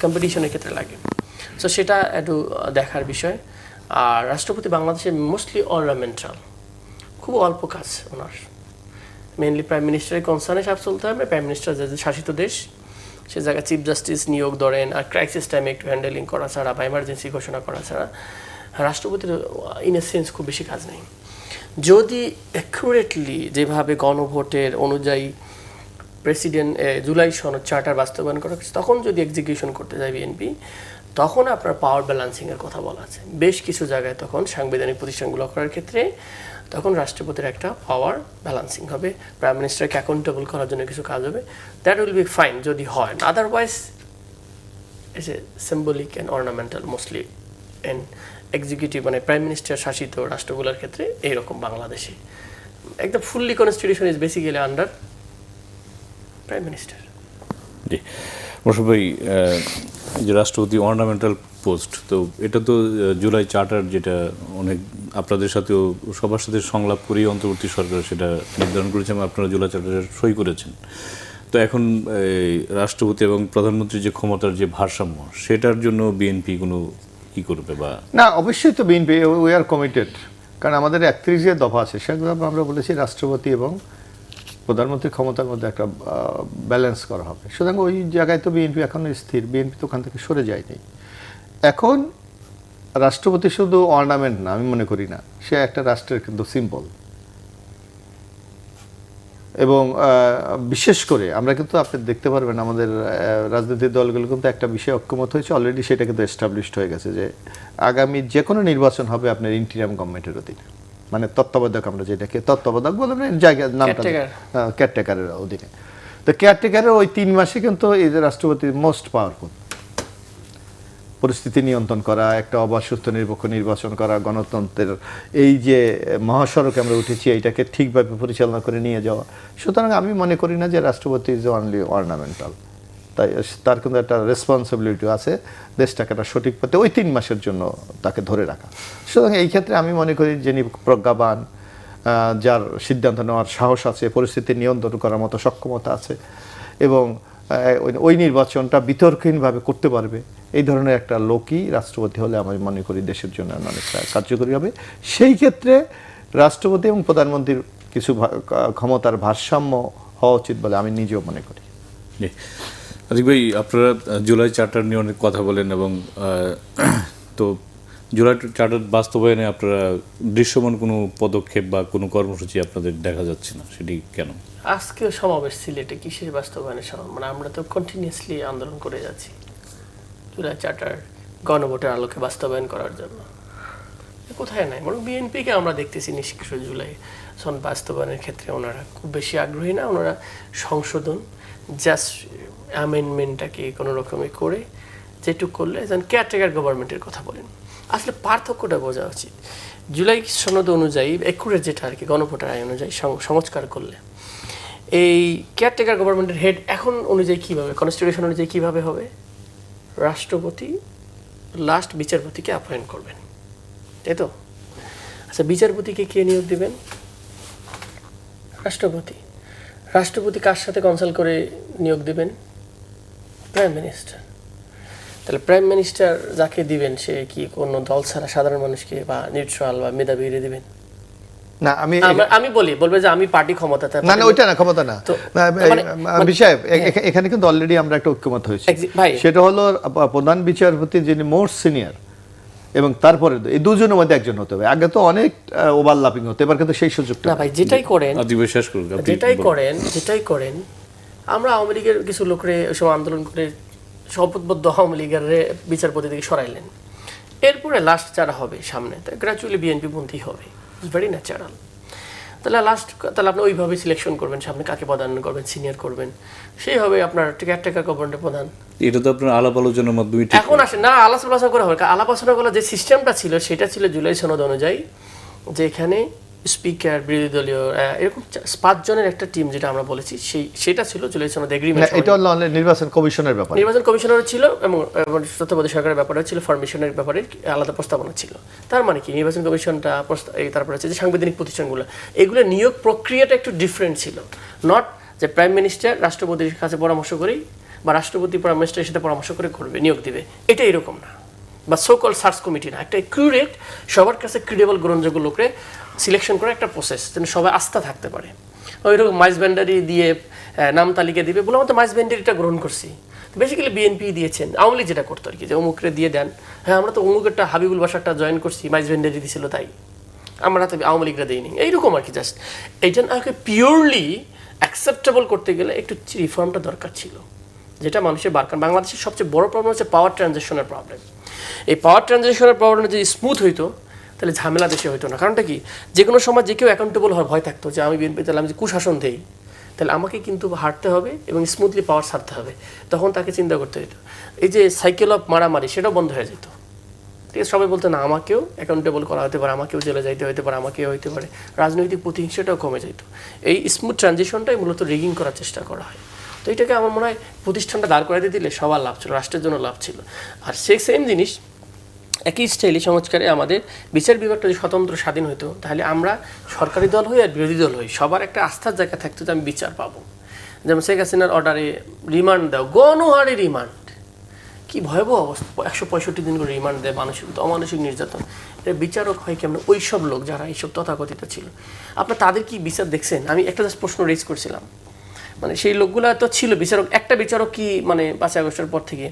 কম্পিটিশনের ক্ষেত্রে লাগে। সো সেটা একটু দেখার বিষয়। আর রাষ্ট্রপতি বাংলাদেশে মোস্টলি অর্নামেন্টাল, খুব অল্প কাজ ওনার। মেনলি প্রাইম মিনিস্টারের কনসার্নে সাপ চলতে হবে। প্রাইম মিনিস্টার যে শাসিত দেশ, সে জায়গায় চিফ জাস্টিস নিয়োগ ধরেন, আর ক্রাইসিস টাইমে একটু হ্যান্ডেলিং করা ছাড়া বা এমার্জেন্সি ঘোষণা করা ছাড়া রাষ্ট্রপতির ইন এ সেন্স খুব বেশি কাজ নেই। যদি অ্যাকুরেটলি যেভাবে গণভোটের অনুযায়ী প্রেসিডেন্ট জুলাই সনদ চার্টার বাস্তবায়ন করা হচ্ছে, তখন যদি এক্সিকিউশন করতে যায় বিএনপি, তখন আপনার পাওয়ার ব্যালান্সিংয়ের কথা বলা আছে বেশ কিছু জায়গায়। তখন সাংবিধানিক প্রতিষ্ঠানগুলো করার ক্ষেত্রে তখন রাষ্ট্রপতির একটা পাওয়ার ব্যালান্সিং হবে, প্রাইম মিনিস্টারকে অ্যাকাউন্টেবল করার জন্য কিছু কাজ হবে। দ্যাট উইল বি ফাইন যদি হয়। Otherwise it's a symbolic and ornamental mostly and executive, মানে প্রাইম মিনিস্টার শাসিত রাষ্ট্রগুলোর ক্ষেত্রে এইরকম। বাংলাদেশে একদম fully constitution is basically under prime minister. জি, মোশাররফ ভাই, যে রাষ্ট্রপতি অর্নামেন্টাল পোস্ট, তো এটা তো জুলাই চার্টার, যেটা অনেক আপনাদের সাথেও সবার সাথে সংলাপ করেই অন্তর্বর্তী সরকার সেটা নির্ধারণ করেছে এবং আপনারা জুলাই চার্টারে সই করেছেন। তো এখন রাষ্ট্রপতি এবং প্রধানমন্ত্রীর যে ক্ষমতার যে ভারসাম্য, সেটার জন্য বিএনপি কোনো কি করবে? বা না, অবশ্যই তো বিএনপি উই আর কমিটেড। কারণ আমাদের 31 দফা আছে, সেগুলো আমরা বলেছি রাষ্ট্রপতি এবং প্রধানমন্ত্রীর ক্ষমতার মধ্যে একটা ব্যালেন্স করা হবে। সুতরাং ওই জায়গায় তো বিএনপি এখনো স্থির, বিএনপি তো ওখান থেকে সরে যায়নি। এখন রাষ্ট্রপতি শুধু অর্নামেন্ট না, আমি মনে করি না, সে একটা রাষ্ট্রের কিন্তু সিম্বল। এবং বিশেষ করে আমরা কিন্তু আপনি দেখতে পারবেন আমাদের রাজনৈতিক দলগুলো কিন্তু একটা বিষয়ে ঐক্যমত হয়েছে অলরেডি, সেটা কিন্তু এস্টাবলিশড হয়ে গেছে যে আগামী যে কোনো নির্বাচন হবে আপনার ইন্টিরিয়াম গভর্নমেন্টের অধীনে, মানে তত্ত্বাবধায়ক, আমরা যেটাকে তত্ত্বাবধায়ক বললাম, জায়গা নামটা কেয়ারটেকারের অধীনে। তো কেয়ারটেকারের ওই 3 মাসে কিন্তু এই যে রাষ্ট্রপতি মোস্ট পাওয়ারফুল, পরিস্থিতি নিয়ন্ত্রণ করা, একটা অবাধ সুস্থ নিরপেক্ষ নির্বাচন করা, গণতন্ত্রের এই যে মহাসড়কে আমরা উঠেছি এইটাকে ঠিকভাবে পরিচালনা করে নিয়ে যাওয়া। সুতরাং আমি মনে করি না যে রাষ্ট্রপতি ইজ অনলি অর্নামেন্টাল, তাই তার কিন্তু একটা রেসপন্সিবিলিটি আছে দেশটাকে একটা সঠিক পথে ওই 3 মাসের জন্য তাকে ধরে রাখা। সুতরাং এই ক্ষেত্রে আমি মনে করি যিনি প্রজ্ঞাবান, যার সিদ্ধান্ত নেওয়ার সাহস আছে, পরিস্থিতি নিয়ন্ত্রণ করার মতো সক্ষমতা আছে এবং ওই নির্বাচনটা বিতর্কহীনভাবে করতে পারবে, এই ধরনের একটা লোকই রাষ্ট্রপতি হলে আমি মনে করি দেশের জন্য অনেকটা কার্যকরী হবে। সেই ক্ষেত্রে রাষ্ট্রপতি এবং প্রধানমন্ত্রীর কিছু ক্ষমতার ভারসাম্য হওয়া উচিত বলে আমি নিজেও মনে করি। আতিক ভাই, আপনারা জুলাই চার্টার নিয়ে অনেক কথা বলেন এবং তো জুলাই চার্টার বাস্তবায়নে আপনারা দৃশ্যমান কোনো পদক্ষেপ বা কোনো কর্মসূচি আপনাদের দেখা যাচ্ছে না, সেটি কেন? আজকেও সমাবেশ সিলেটে কিসের বাস্তবায়নের মানে আমরা তো কন্টিনিউয়াসলি আন্দোলন করে যাচ্ছি জুলাই চার্টার গণভোটের আলোকে বাস্তবায়ন করার জন্য। কোথায় নাই, মানে বিএনপিকে আমরা দেখতেছি নিষ্ক্রিয় জুলাই সন বাস্তবায়নের ক্ষেত্রে ওনারা খুব বেশি আগ্রহী না। ওনারা সংশোধন জাস্ট অ্যামেন্ডমেন্টটাকে কোনো রকমে করে যেটুক করলে যেন কেয়ারটেকার গভর্নমেন্টের কথা বলেন। আসলে পার্থক্যটা বোঝা উচিত। জুলাই সনদ অনুযায়ী একুরের যেটা আর কি গণভোটের আইন অনুযায়ী সংস্কার করলে এই কেয়ারটেকার গভর্নমেন্টের হেড এখন অনুযায়ী কীভাবে, কনস্টিটিউশন অনুযায়ী কীভাবে হবে, রাষ্ট্রপতি লাস্ট বিচারপতিকে অ্যাপয়েন্ট করবেন, তাই তো? আচ্ছা, বিচারপতিকে কে নিয়োগ দিবেন? রাষ্ট্রপতি। রাষ্ট্রপতি কার সাথে কনসাল্ট করে নিয়োগ দিবেন? Prime minister. তাহলে প্রাইম মিনিস্টার যাকে দিবেন সে কি কোনো দল ছাড়া সাধারণ মানুষকে বা নিউট্রাল বা মেধাবী দিবেন? না, আমি বলবে যে আমি পার্টি ক্ষমতাতে না, ওইটা না, ক্ষমতা না বিষয়। এখানে কিন্তু অলরেডি আমরা একটা ঐক্যমত হয়েছে, সেটা হলো প্রধান বিচারপতি যিনি মোস্ট সিনিয়র এবং তারপরে এই দুজনের মধ্যে একজন হতে হবে। আগে তো অনেক ওভারল্যাপিং হতো, এবার কিন্তু সেই সুযোগটা না ভাই। যেটাই করেন যেটাই করেন আমরা আওয়ামী লীগের কিছু লোকরে ওই সময় আন্দোলন করে শপথবদ্ধ আওয়ামী লীগের বিচারপতি থেকে সরাইলেন। এরপরে লাস্ট যারা হবে সামনে গ্র্যাজুয়ালি বিএনপি পন্থী হবে, ভেরি ন্যাচারাল। তাহলে আপনি ওইভাবে সিলেকশন করবেন, সামনে কাকে প্রদান করবেন, সিনিয়র করবেন, সেই হবে আপনার কেয়ারটেকার গভর্নমেন্টের প্রধান। এটা তো আপনার আলাপ আলোচনার মাধ্যমে এখন আসে না, আলাপ আলোচনা করা হবে। আলাপ আলোচনা করার যে সিস্টেমটা ছিল সেটা ছিল জুলাই সনদ অনুযায়ী, যে এখানে স্পিকার, বিরোধী দলীয় এরকম 5 জনের একটা টিম যেটা আমরা বলেছি সেটা ছিল জুলাই সনদ এগ্রিমেন্ট। এটা হলো নির্বাচন কমিশনের ব্যাপার, নির্বাচন কমিশনের ছিল এবং তত্ত্বাবধায়ক সরকারের ব্যাপারে ছিল, ফরমেশনের ব্যাপারে আলাদা প্রস্তাবনা ছিল। তার মানে কি নির্বাচন কমিশনটা তারপরে হচ্ছে যে সাংবিধানিক প্রতিষ্ঠানগুলো, এগুলো নিয়োগ প্রক্রিয়াটা একটু ডিফারেন্ট ছিল। নট যে প্রাইম মিনিস্টার রাষ্ট্রপতির কাছে পরামর্শ করেই বা রাষ্ট্রপতি প্রাইম মিনিস্টারের সাথে পরামর্শ করে করবে, নিয়োগ দিবে, এটা এরকম না। বা সোকল সার্চ কমিটি না, একটা অ্যাকুরেট সবার কাছে ক্রেডিবল গ্রহণযোগ্য লোকরে সিলেকশন করে একটা প্রসেস, যেন সবাই আস্থা থাকতে পারে। ওইরকম মাইজ ব্যান্ডারি দিয়ে নাম তালিকা দিবে বলে আমরা তো মাইজ ব্যান্ডারিটা গ্রহণ করছি, বেসিক্যালি বিএনপি দিয়েছেন। আওয়ামী লীগ যেটা করতো আর কি, যে অমুকরে দিয়ে দেন, হ্যাঁ আমরা তো অমুকেরটা হাবিবুল বাসারটা জয়েন করছি, মাইজ ব্যান্ডারি দিয়েছিল তাই আমরা তো আওয়ামী লীগরা দিইনি, এইরকম আর কি। জাস্ট এইটা আমাকে পিওরলি অ্যাকসেপ্টেবল করতে গেলে একটু রিফর্মটা দরকার ছিল, যেটা মানুষের বাংলাদেশের সবচেয়ে বড় প্রবলেম হচ্ছে পাওয়ার ট্রানজিশনের প্রবলেম। এই পাওয়ার ট্রানজিশনের প্রবলেমটা যদি স্মুথ হইতো তাহলে ঝামেলা দেশে হইতো না। কারণটা কি, যে কোনো সময় যে কেউ অ্যাকাউন্টেবল হওয়ার ভয় থাকতো যে আমি বিএনপি, তাহলে আমি যে কুশাসন দেই তাহলে আমাকে কিন্তু হারতে হবে এবং স্মুথলি পাওয়ার ছাড়তে হবে, তখন তাকে চিন্তা করতে হইতো। এই যে সাইকেল অফ মারামারি সেটাও বন্ধ হয়ে যেত। ঠিক আছে, সবাই বলতো না আমাকেও অ্যাকাউন্টেবল করা হতে পারে, আমাকেও জেলে যাইতে হতে পারে, আমাকেও হইতে পারে, রাজনৈতিক প্রতিহিংসাটাও কমে যেত। এই স্মুথ ট্রানজিশনটাই মূলত রিগিং করার চেষ্টা করা হয়। তো এটাকে আমার মনে হয় প্রতিষ্ঠানটা দাঁড় করাতে দিলে সবার লাভ ছিল, রাষ্ট্রের জন্য লাভ ছিল। আর সেই সেম জিনিস একই স্টাইলে সংস্কারে আমাদের বিচার বিভাগটা যদি স্বতন্ত্র স্বাধীন হতো, তাহলে আমরা সরকারি দল হই আর বিরোধী দল হই, সবার একটা আস্থার জায়গা থাকতো যে আমি বিচার পাবো। যেমন শেখ হাসিনার অর্ডারে রিমান্ড দাও, গণহারে রিমান্ড, কি ভয়াবহ অবস্থা, 165 দিন করে রিমান্ড দেয়, মানসিক অমানসিক নির্যাতন। এটা বিচারক হয় কেমন? ওই সব লোক যারা এইসব তথাকথিত ছিল, আপনার তাদের কি বিচার দেখছেন? আমি একটা জাস্ট প্রশ্ন রেজ করছিলাম, মানে সেই লোকগুলো তো ছিল বিচারক, একটা বিচারক কি মানে 5 আগস্টের পর থেকে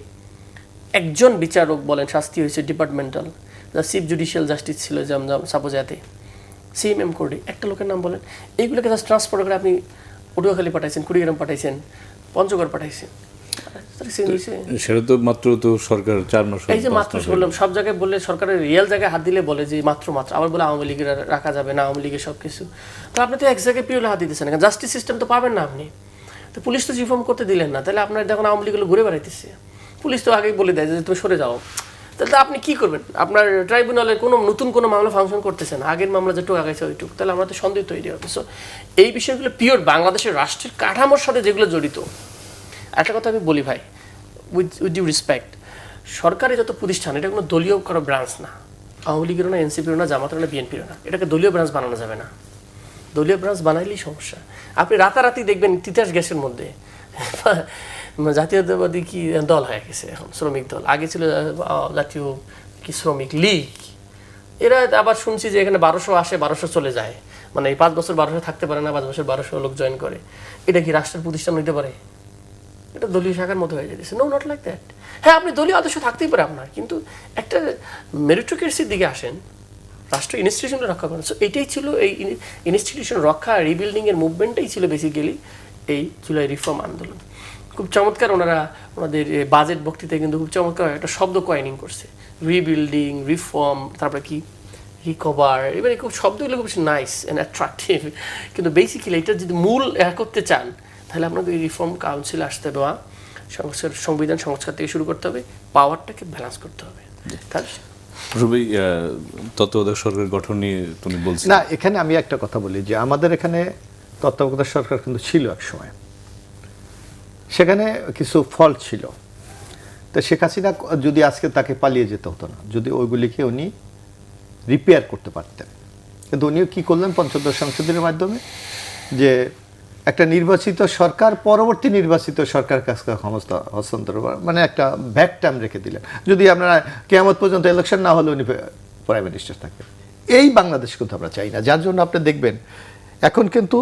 একজন বিচারক বলেন শাস্তি হয়েছে ডিপার্টমেন্টাল, যা চিফ জুডিশিয়াল জাস্টিস ছিল যেমন সাপোজ এতে সিএমএম কোর্টে, একটা লোকের নাম বলেন। এইগুলোকে জাস্ট ট্রান্সফার করে আপনি পটুয়াখালী পাঠাইছেন, কুড়িগ্রাম পাঠাইছেন, পঞ্চগড় পাঠাইছেন। সেটা তো মাত্র তো সরকার 4 মাস। এই যে মাত্র বললাম, সব জায়গায় বললে সরকারের রিয়েল জায়গায় হাত দিলে বলে যে মাত্র আবার বলে আওয়ামী লীগের রাখা যাবে না, আওয়ামী লীগের সব কিছু। তো আপনি তো এক জায়গায় পিওলে হাত দিতেছেন, জাস্টিস সিস্টেম তো পাবেন না আপনি। তো পুলিশ তো রিফর্ম করতে দিলেন না, তাহলে আপনার দেখুন আওয়ামী লীগগুলো ঘুরে বেড়াইতেছে। পুলিশ তো আগেই বলে দেয় যে তুমি সরে যাও, তাহলে আপনি কি করবেন? আপনার ট্রাইব্যুনালে নতুন কোনো মামলা ফাংশন করতেছেন, আগের মামলা যেটুকু আগাইছে ওইটুকু, তাহলে আমরা তো সন্দেহ তৈরি হবে। সো এই বিষয়গুলো পিওর বাংলাদেশের রাষ্ট্রের কাঠামোর সাথে যেগুলো জড়িত। একটা কথা আমি বলি ভাই, উইথ ডিউ রেসপেক্ট, সরকারি যত প্রতিষ্ঠান এটা কোনো দলীয় কারো ব্রাঞ্চ না, আওয়ামী লীগেরও না, এনসিপিরও না, জামাতেরও না, বিএনপিরও না। এটাকে দলীয় ব্রাঞ্চ বানানো যাবে না। দলীয় ব্রাঞ্চ বানাইলেই সমস্যা। আপনি রাতারাতি দেখবেন তিতাস গ্যাসের মধ্যে জাতীয়তাবাদী কি দল হয়ে গেছে এখন, শ্রমিক দল। আগে ছিল জাতীয় কি শ্রমিক লীগ। এরা আবার শুনছি যে এখানে 1200 আসে, 1200 চলে যায়, মানে এই 5 বছর 1200 থাকতে পারে না, 5 বছর 1200 লোক জয়েন করে। এটা কি রাষ্ট্রের প্রতিষ্ঠান হইতে পারে? এটা দলীয় শাখার মতো হয়ে যেতেছে। No, not like that. হ্যাঁ, আপনি দলীয় আদর্শ থাকতেই পারে আপনার, কিন্তু একটা মেরিটোক্রেসির দিকে আসেন, রাষ্ট্র ইনস্টিটিউশনটা রক্ষা করেন। সো এটাই ছিল এই ইনস্টিটিউশন রক্ষা, রিবিল্ডিংয়ের মুভমেন্টটাই ছিল বেসিক্যালি এই জুলাই রিফর্ম আন্দোলন। খুব চমৎকার ওনাদের বাজেট বক্তৃতায় কিন্তু খুব চমৎকার একটা শব্দ কয়েনিং করছে, রিবিল্ডিং, রিফর্ম, তারপরে কি রিকভার, এবারে খুব শব্দগুলো খুব নাইস অ্যান্ড অ্যাট্রাকটিভ। কিন্তু বেসিক্যালি এটা যদি মূল করতে চান, তাহলে আপনাকে এই রিফর্ম কাউন্সিলে আসতে হবে, সংবিধান সংস্কার থেকে শুরু করতে হবে, পাওয়ারটাকে ব্যালেন্স করতে হবে। তাহলে তত্ত্বাবধায়ক সরকার গঠন নিয়ে তুমি বলছো না, এখানে আমি একটা কথা বলি যে আমাদের এখানে তত্ত্বাবধায়ক সরকার কিন্তু ছিল এক সময়, সেখানে কিছু ফল্ট ছিল। তো শেখ হাসিনা যদি আজকে তাকে পালিয়ে যেতে হতো না, যদি ওইগুলিকে উনি রিপেয়ার করতে পারতেন। কিন্তু উনিও কী করলেন পঞ্চদশ সংশোধনের মাধ্যমে, যে একটা নির্বাচিত সরকার পরবর্তী নির্বাচিত সরকার কাছে ক্ষমতা হস্তান্তর, মানে একটা ব্যাক টাইম রেখে দিলেন, যদি আপনারা কিয়ামত পর্যন্ত ইলেকশন না হলে উনি প্রাইম মিনিস্টার থাকবেন। এই বাংলাদেশ কিন্তু আমরা চাই না, যার জন্য আপনি দেখবেন এখন কিন্তু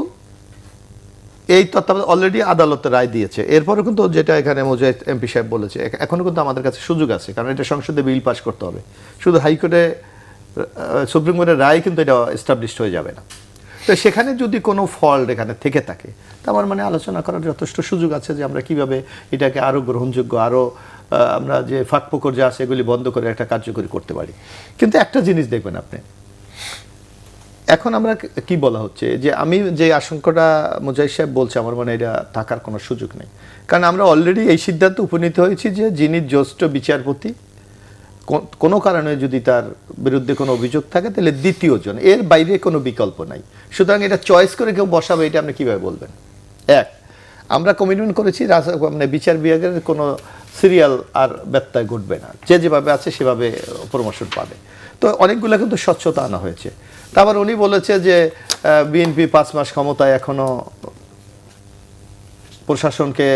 এই তত্ত্বাবধান অলরেডি আদালতে রায় দিয়েছে। এরপরে কিন্তু যেটা এখানে মোজাহিদ এমপি সাহেব বলেছে, এখনও কিন্তু আমাদের কাছে সুযোগ আছে, কারণ এটা সংসদে বিল পাস করতে হবে। শুধু হাইকোর্টে সুপ্রিম কোর্টের রায় কিন্তু এটা এস্টাবলিশড হয়ে যাবে না। তো সেখানে যদি কোনো ফল্ট এখানে থেকে থাকে, তা আমার মানে আলোচনা করার যথেষ্ট সুযোগ আছে যে আমরা কিভাবে এটাকে আরও গ্রহণযোগ্য, আরও আমরা যে ফাঁকফোকর যা আছে এগুলি বন্ধ করে একটা কার্যকরী করতে পারি। কিন্তু একটা জিনিস দেখবেন আপনি, এখন আমরা কি বলা হচ্ছে যে আমি যে আশঙ্কাটা মুজাহিদ সাহেব বলছে, আমার মনে এটা থাকার কোনো সুযোগ নেই। কারণ আমরা অলরেডি এই সিদ্ধান্তে উপনীত হয়েছি যে যিনি জ্যেষ্ঠ বিচারপতি, কোনো কারণে যদি তার বিরুদ্ধে কোনো অভিযোগ থাকে, তাহলে দ্বিতীয় জন, এর বাইরে কোনো বিকল্প নাই। সুতরাং এটা চয়েস করে কেউ বসাবে, এটা আপনি কীভাবে বলবেন? এক, আমরা কমিটমেন্ট করেছি মানে বিচার বিভাগের কোনো সিরিয়াল আর ব্যত্যয় ঘটবে না, যে যেভাবে আছে সেভাবে প্রমোশন পাবে। তো অনেকগুলো কিন্তু স্বচ্ছতা আনা হয়েছে। তারপর উনি বলেছে যে বিএনপি 5 মাস ক্ষমতায় এখনো প্রশাসনকে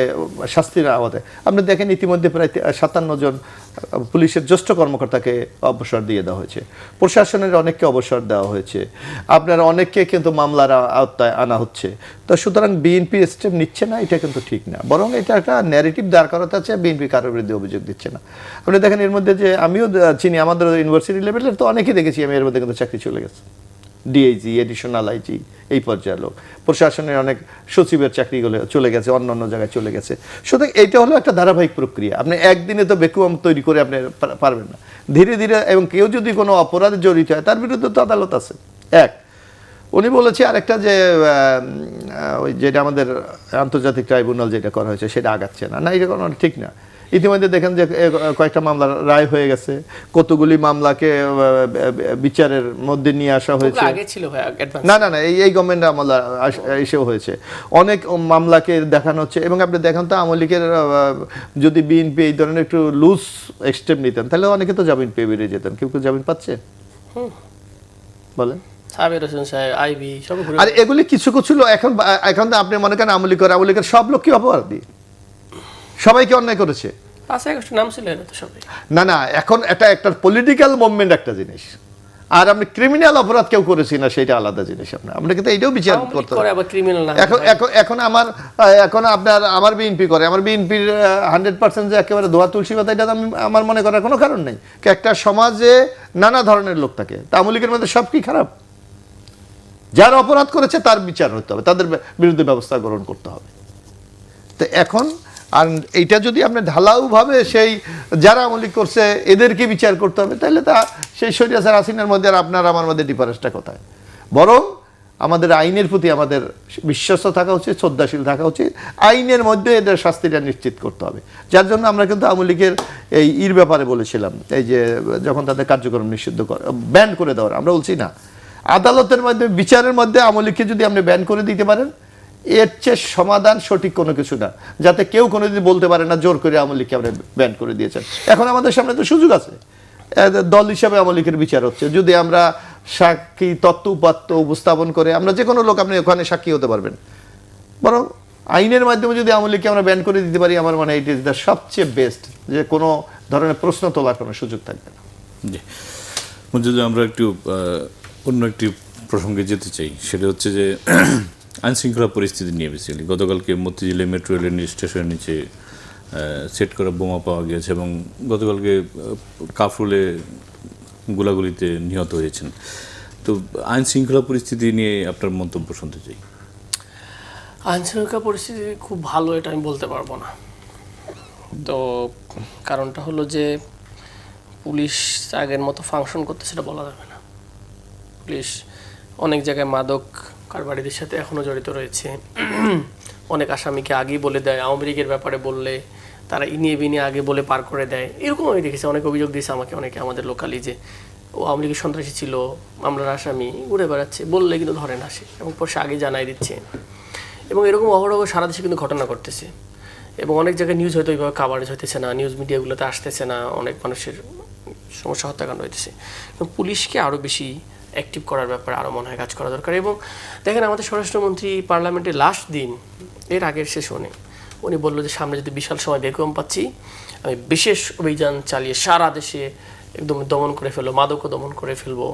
শাস্তির আওতায়। আপনি দেখেন ইতিমধ্যে প্রায় 57 জন পুলিশের জ্যেষ্ঠ কর্মকর্তাকে অবসর দিয়ে দেওয়া হয়েছে, প্রশাসনের অনেককে অবসর দেওয়া হয়েছে, আপনার অনেককে কিন্তু মামলার আওতায় আনা হচ্ছে। তো সুতরাং বিএনপি স্টেপ নিচ্ছে না, এটা কিন্তু ঠিক না, বরং এটা একটা ন্যারেটিভ দাঁড় করাতে আছে, বিএনপি কারোর বিরুদ্ধে অভিযোগ দিচ্ছে না। আপনি দেখেন এর মধ্যে যে আমিও চিনি, আমাদের ইউনিভার্সিটি লেভেলের তো অনেকেই দেখেছি আমি, এর মধ্যে কিন্তু চাকরি চলে গেছে, ডিআইজি, এডিশনাল আইজি, এই পর্যায়ের লোক, প্রশাসনের অনেক সচিবের চাকরিগুলো চলে গেছে, অন্য অন্য জায়গায় চলে গেছে। সুতরাং এইটা হলো একটা ধারাবাহিক প্রক্রিয়া, আপনি একদিনে তো ভ্যাকুয়াম তৈরি করে আপনি পারবেন না, ধীরে ধীরে। এবং কেউ যদি কোনো অপরাধে জড়িত হয়, তার বিরুদ্ধে তো আদালত আছে। এক, উনি বলেছে আরেকটা যে ওই যেটা আমাদের আন্তর্জাতিক ট্রাইব্যুনাল যেটা করা হয়েছে সেটা আগাচ্ছে না, না এটা কোনো ঠিক না। ইতিমধ্যে দেখেন যে কয়েকটা মামলার রায় হয়ে গেছে, কতগুলি মামলাকে বিচারের মধ্যে নিয়ে আসা হয়েছে। না না না, এই গভর্নমেন্ট আমলা এসেও হয়েছে, অনেক মামলাকে দেখানো হচ্ছে। এবং আপনি দেখেন তো আওয়ামী লীগের যদি বিএনপি এই ধরনের একটু লুজ স্টেপ নিতেন, তাহলে অনেকে তো জামিন পেয়ে বেরিয়ে যেতেন। কেউ কেউ জামিন পাচ্ছে বলেন? আর এগুলি কিছু কিছু এখন তো আপনি মনে করেন আওয়ামী লীগের সব লোক কি অপরাধী? সবাইকে অন্যায় করেছে না, না, এখন একটা পলিটিক্যাল মুভমেন্ট একটা জিনিস, আর আপনি ক্রিমিনাল অপরাধ কেউ করেছি না সেটা আলাদা জিনিস। আপনার কিন্তু এইটাও বিচার করতে হবে। এখন আমার বিএনপি করে, আমার বিএনপির 100% যে একেবারে ধোয়া তুলসী পাতা, এটা আমার মনে করার কোনো কারণ নেই। একটা সমাজে নানা ধরনের লোক থাকে, তা আওয়ামী লীগের মধ্যে সব কি খারাপ? যারা অপরাধ করেছে তার বিচার হতে হবে, তাদের বিরুদ্ধে ব্যবস্থা গ্রহণ করতে হবে। তো এখন আর এইটা যদি আপনি ঢালাওভাবে সেই যারা আমলি করছে এদেরকে বিচার করতে হবে, তাহলে তা সেই শরিয়াসার হাসিনার মধ্যে আর আপনার আমার মধ্যে ডিফারেন্সটা কোথায়? বরং আমাদের আইনের প্রতি আমাদের বিশ্বস্ত থাকা উচিত, শ্রদ্ধাশীল থাকা উচিত, আইনের মধ্যে এদের শাস্তিটা নিশ্চিত করতে হবে। যার জন্য আমরা কিন্তু আওয়ামী লীগের এই ব্যাপারে বলেছিলাম, এই যে যখন তাদের কার্যক্রম নিষিদ্ধ করে ব্যান করে দেওয়ার, আমরা বলছি না, আদালতের মাধ্যমে বিচারের মধ্যে আওয়ামী লীগকে যদি আপনি ব্যান করে দিতে পারেন, এর চেয়ে সমাধান সঠিক কোনো কিছু না, যাতে কেউ কোনোদিন বলতে পারে না জোর করে আওয়ামী লীগকে আপনি ব্যান করে দিয়েছেন। এখন আমাদের সামনে তো সুযোগ আছে, দল হিসাবে আওয়ামী লীগের বিচার হচ্ছে, যদি আমরা সাক্ষী তত্ত্ব উপাত্ত উপস্থাপন করে আমরা যে কোনো লোক আপনি ওখানে সাক্ষী হতে পারবেন, বরং আইনের মাধ্যমে যদি আওয়ামী লীগকে আমরা ব্যান করে দিতে পারি, আমার মানে ইট ইজ দ্য সবচেয়ে বেস্ট, যে কোনো ধরনের প্রশ্ন তোলার কোনো সুযোগ থাকবে না। জি, যদি আমরা একটু অন্য একটি প্রসঙ্গে যেতে চাই, সেটা হচ্ছে যে আইনশৃঙ্খলা পরিস্থিতি নিয়ে বেসিক্যালি গতকালকে মতিঝিলে মেট্রো রেলের স্টেশনের নিচে সেট করা বোমা পাওয়া গিয়েছে এবং গতকালকে কাফরুলে গোলাগুলিতে নিহত হয়েছেন। তো আইনশৃঙ্খলা পরিস্থিতি নিয়ে আপনার মন্তব্য শুনতে চাই। আইনশৃঙ্খলা পরিস্থিতি খুব ভালো এটা আমি বলতে পারবো না। তো কারণটা হলো যে পুলিশ আগের মতো ফাংশন করতে, সেটা বলা যাবে না। পুলিশ অনেক জায়গায় মাদক কারবারিদের সাথে এখনও জড়িত রয়েছে। অনেক আসামিকে আগেই বলে দেয়, আওয়ামী লীগের ব্যাপারে বললে তারা ইনিয়ে বিনিয়ে আগে বলে পার করে দেয়। এরকম আমি দেখেছি, অনেক অভিযোগ দিয়েছে আমাকে অনেকে আমাদের লোকালি, যে ও আওয়ামী লীগের সন্ত্রাসী ছিল, মামলার আসামি, ঘুরে বেড়াচ্ছে, বললে কিন্তু ধরে না সে, এবং পর সে আগে জানাই দিচ্ছে। এবং এরকম অহরহ সারা দেশে কিন্তু ঘটনা ঘটতেছে, এবং অনেক জায়গায় নিউজ হয়তো ওইভাবে কাভারেজ হইতেছে না, নিউজ মিডিয়াগুলোতে আসতেছে না, অনেক মানুষের সমস্যা হত্যাকাণ্ড হইতেছে। এবং পুলিশকে আরও বেশি অ্যাক্টিভ করার ব্যাপারে আরও মনে হয় কাজ করা দরকার। এবং দেখেন, আমাদের স্বরাষ্ট্রমন্ত্রী পার্লামেন্টের লাস্ট দিন, এর আগের সেশনে উনি বললো যে সামনে যদি বিশাল সময় ভ্যাকুয়াম পাচ্ছি, আমি বিশেষ অভিযান চালিয়ে সারা দেশে একদম দমন করে ফেলবো, মাদকও দমন করে ফেলবো,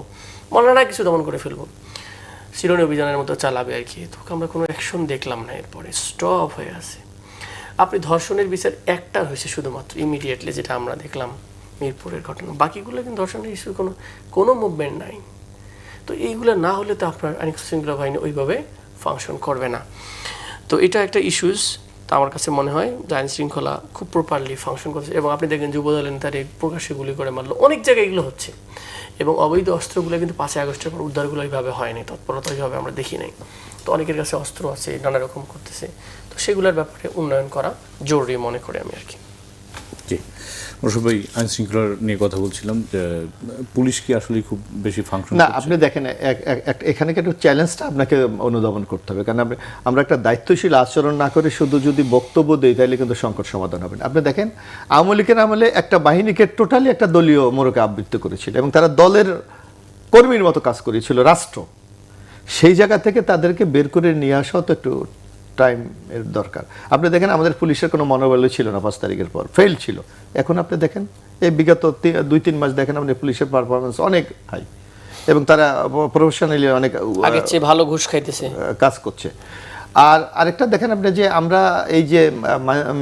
মনে কিছু দমন করে ফেলবো, শিরোনি অভিযানের মতো চালাবে আর কি। তো আমরা কোনো অ্যাকশন দেখলাম না, এরপরে স্টপ হয়ে আছে। আপনি ধর্ষণের বিচার একটা হয়েছে শুধুমাত্র ইমিডিয়েটলি, যেটা আমরা দেখলাম মিরপুরের ঘটনা, বাকিগুলো কিন্তু ধর্ষণের ইস্যু কোনো মুভমেন্ট নাই। তো এইগুলো না হলে তো আপনার আইন শৃঙ্খলা বাহিনী ওইভাবে ফাংশন করবে না। তো এটা একটা ইস্যুস। তো আমার কাছে মনে হয় যে আইন শৃঙ্খলা খুব প্রপারলি ফাংশন করছে। এবং আপনি দেখেন যুবদলের নেতার এই প্রকাশ্যে গুলি করে মারলো, অনেক জায়গায় এগুলো হচ্ছে। এবং অবৈধ অস্ত্রগুলো কিন্তু 5 আগস্টের পর উদ্ধারগুলো ওইভাবে হয়নি, তৎপরতা ওইভাবে আমরা দেখি নাই। তো অনেকের কাছে অস্ত্র আছে, নানা রকম করতেছে। তো সেগুলোর ব্যাপারে উন্নয়ন করা জরুরি মনে করি আমি আর কি। জি, মোশাররফ ভাই, আইন শৃঙ্খলা নিয়ে কথা বলছিলাম, যে পুলিশ কি আসলে খুব বেশি ফাংশন না, আপনি দেখেন এখানে একটু চ্যালেঞ্জটা আপনাকে অনুধাবন করতে হবে, কারণ আমরা একটা দায়িত্বশীল আচরণ না করে শুধু যদি বক্তব্য দিই, তাহলে কিন্তু সংকট সমাধান হবে না। আপনি দেখেন, আওয়ামী লীগের আমলে একটা বাহিনীকে টোটালি একটা দলীয় মোড়কে আবৃত্ত করেছিল, এবং তারা দলের কর্মীর মতো কাজ করেছিল রাষ্ট্র। সেই জায়গা থেকে তাদেরকে বের করে নিয়ে আসাও তো একটু টাইম এর দরকার। আপনি দেখেন, আমাদের পুলিশের কোনো মনোবল ছিল না 5 তারিখের পর, ফেল ছিল। এখন আপনি দেখেন, এই বিগত 2-3 মাস দেখেন আপনি পুলিশের পারফরমেন্স অনেক হাই, এবং তারা প্রফেশনালি অনেক আগের চেয়ে ভালো ঘুষ খাইতেছে, কাজ করছে। আর আরেকটা দেখেন আপনি, যে আমরা এই যে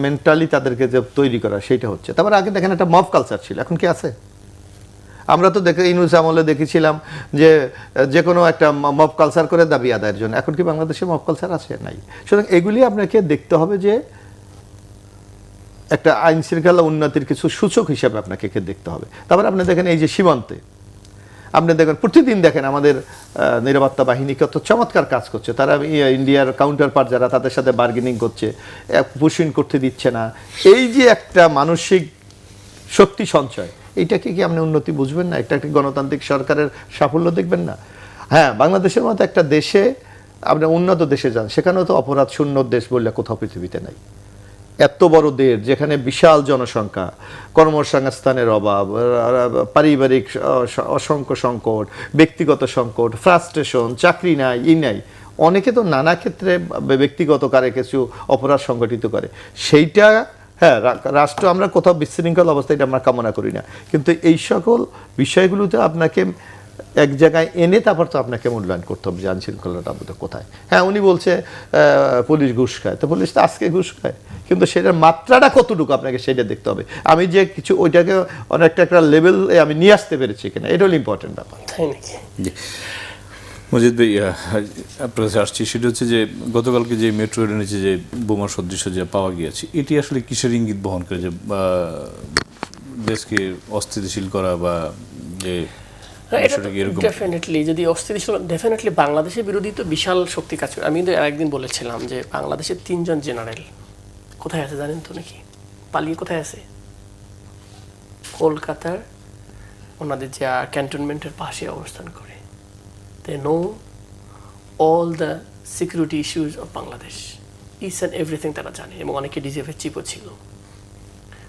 মেন্টালি তাদেরকে যে তৈরি করা, সেইটা হচ্ছে। তারপরে আগে দেখেন একটা মব কালচার ছিল, এখন কি আছে? আমরা তো ইউনূস আমলে দেখেছিলাম যে কোনো একটা মব কালচার করে দাবি আদায়ের জন্য। এখন কি বাংলাদেশে মব কালচার আছে? নাই। সুতরাং এগুলি আপনাকে দেখতে হবে, যে একটা আইন শৃঙ্খলা উন্নতির কিছু সূচক হিসাবে আপনাকে দেখতে হবে। তারপরে আপনি দেখেন, এই যে সীমান্তে আপনি দেখেন প্রতিদিন দেখেন আমাদের নিরাপত্তা বাহিনী কত চমৎকার কাজ করছে। তারা ইন্ডিয়ার কাউন্টার পার্ট যারা, তাদের সাথে বার্গেনিং করছে, পুশিং করতে দিচ্ছে না। এই যে একটা মানসিক শক্তি সঞ্চয়, এইটাকে কি আপনি উন্নতি বুঝবেন না? একটা গণতান্ত্রিক সরকারের সাফল্য দেখবেন না? হ্যাঁ, বাংলাদেশের মতো একটা দেশে, আপনি উন্নত দেশে যান, সেখানেও তো অপরাধ শূন্য দেশ বললে কোথাও পৃথিবীতে নাই। এত বড় দেশ, যেখানে বিশাল জনসংখ্যা, কর্মসংস্থানের অভাব, পারিবারিক অসংখ্য সংকট, ব্যক্তিগত সংকট, ফ্রাস্ট্রেশন, চাকরি নাই, নাই, অনেকে তো নানা ক্ষেত্রে ব্যক্তিগত কারে কিছু অপরাধ সংগঠিত করে। সেইটা, হ্যাঁ, রাষ্ট্র আমরা কোথাও বিশৃঙ্খল অবস্থা, এটা আমরা কামনা করি না, কিন্তু এই সকল বিষয়গুলোতে আপনাকে এক জায়গায় এনে তারপর তো আপনাকে মূল্যায়ন করতে হবে যে আইন শৃঙ্খলাটা আমাদের কোথায়। হ্যাঁ, উনি বলছে পুলিশ ঘুষ খায়, তো পুলিশ তো আজকে ঘুষ খায়, কিন্তু সেটার মাত্রাটা কতটুকু আপনাকে সেটা দেখতে হবে। আমি যে কিছু ওইটাকে অনেকটা একটা লেভেল আমি নিয়ে আসতে পেরেছি কিনা, এটা হলো ইম্পর্টেন্ট ব্যাপার। তাই নাকি? মজিদ ভাই, আপনার কাছে আসছি, সেটা হচ্ছে যে গতকালকে যে মেট্রো রেলের নিচে যে বোমা সদৃশ যে পাওয়া গিয়েছে, এটি আসলে কিসের ইঙ্গিত বহন করে, যে দেশকে অস্থিতিশীল করা বা যে বিষয়টা কি এরকম? ডেফিনেটলি যদি অস্থিতিশীল, ডেফিনেটলি বাংলাদেশের বিরোধী তো বিশাল শক্তি কাজ করে। আমি কিন্তু একদিন বলেছিলাম যে বাংলাদেশের 3 জন জেনারেল কোথায় আছে জানেন তো নাকি? পালিয়ে কোথায় আছে? কলকাতার ওনাদের যে ক্যান্টনমেন্টের পাশে অবস্থান করে। They know all the security issues of Bangladesh, each and everything তারা জানে, এবং অনেকে ডিজিএফের চিফও ছিল।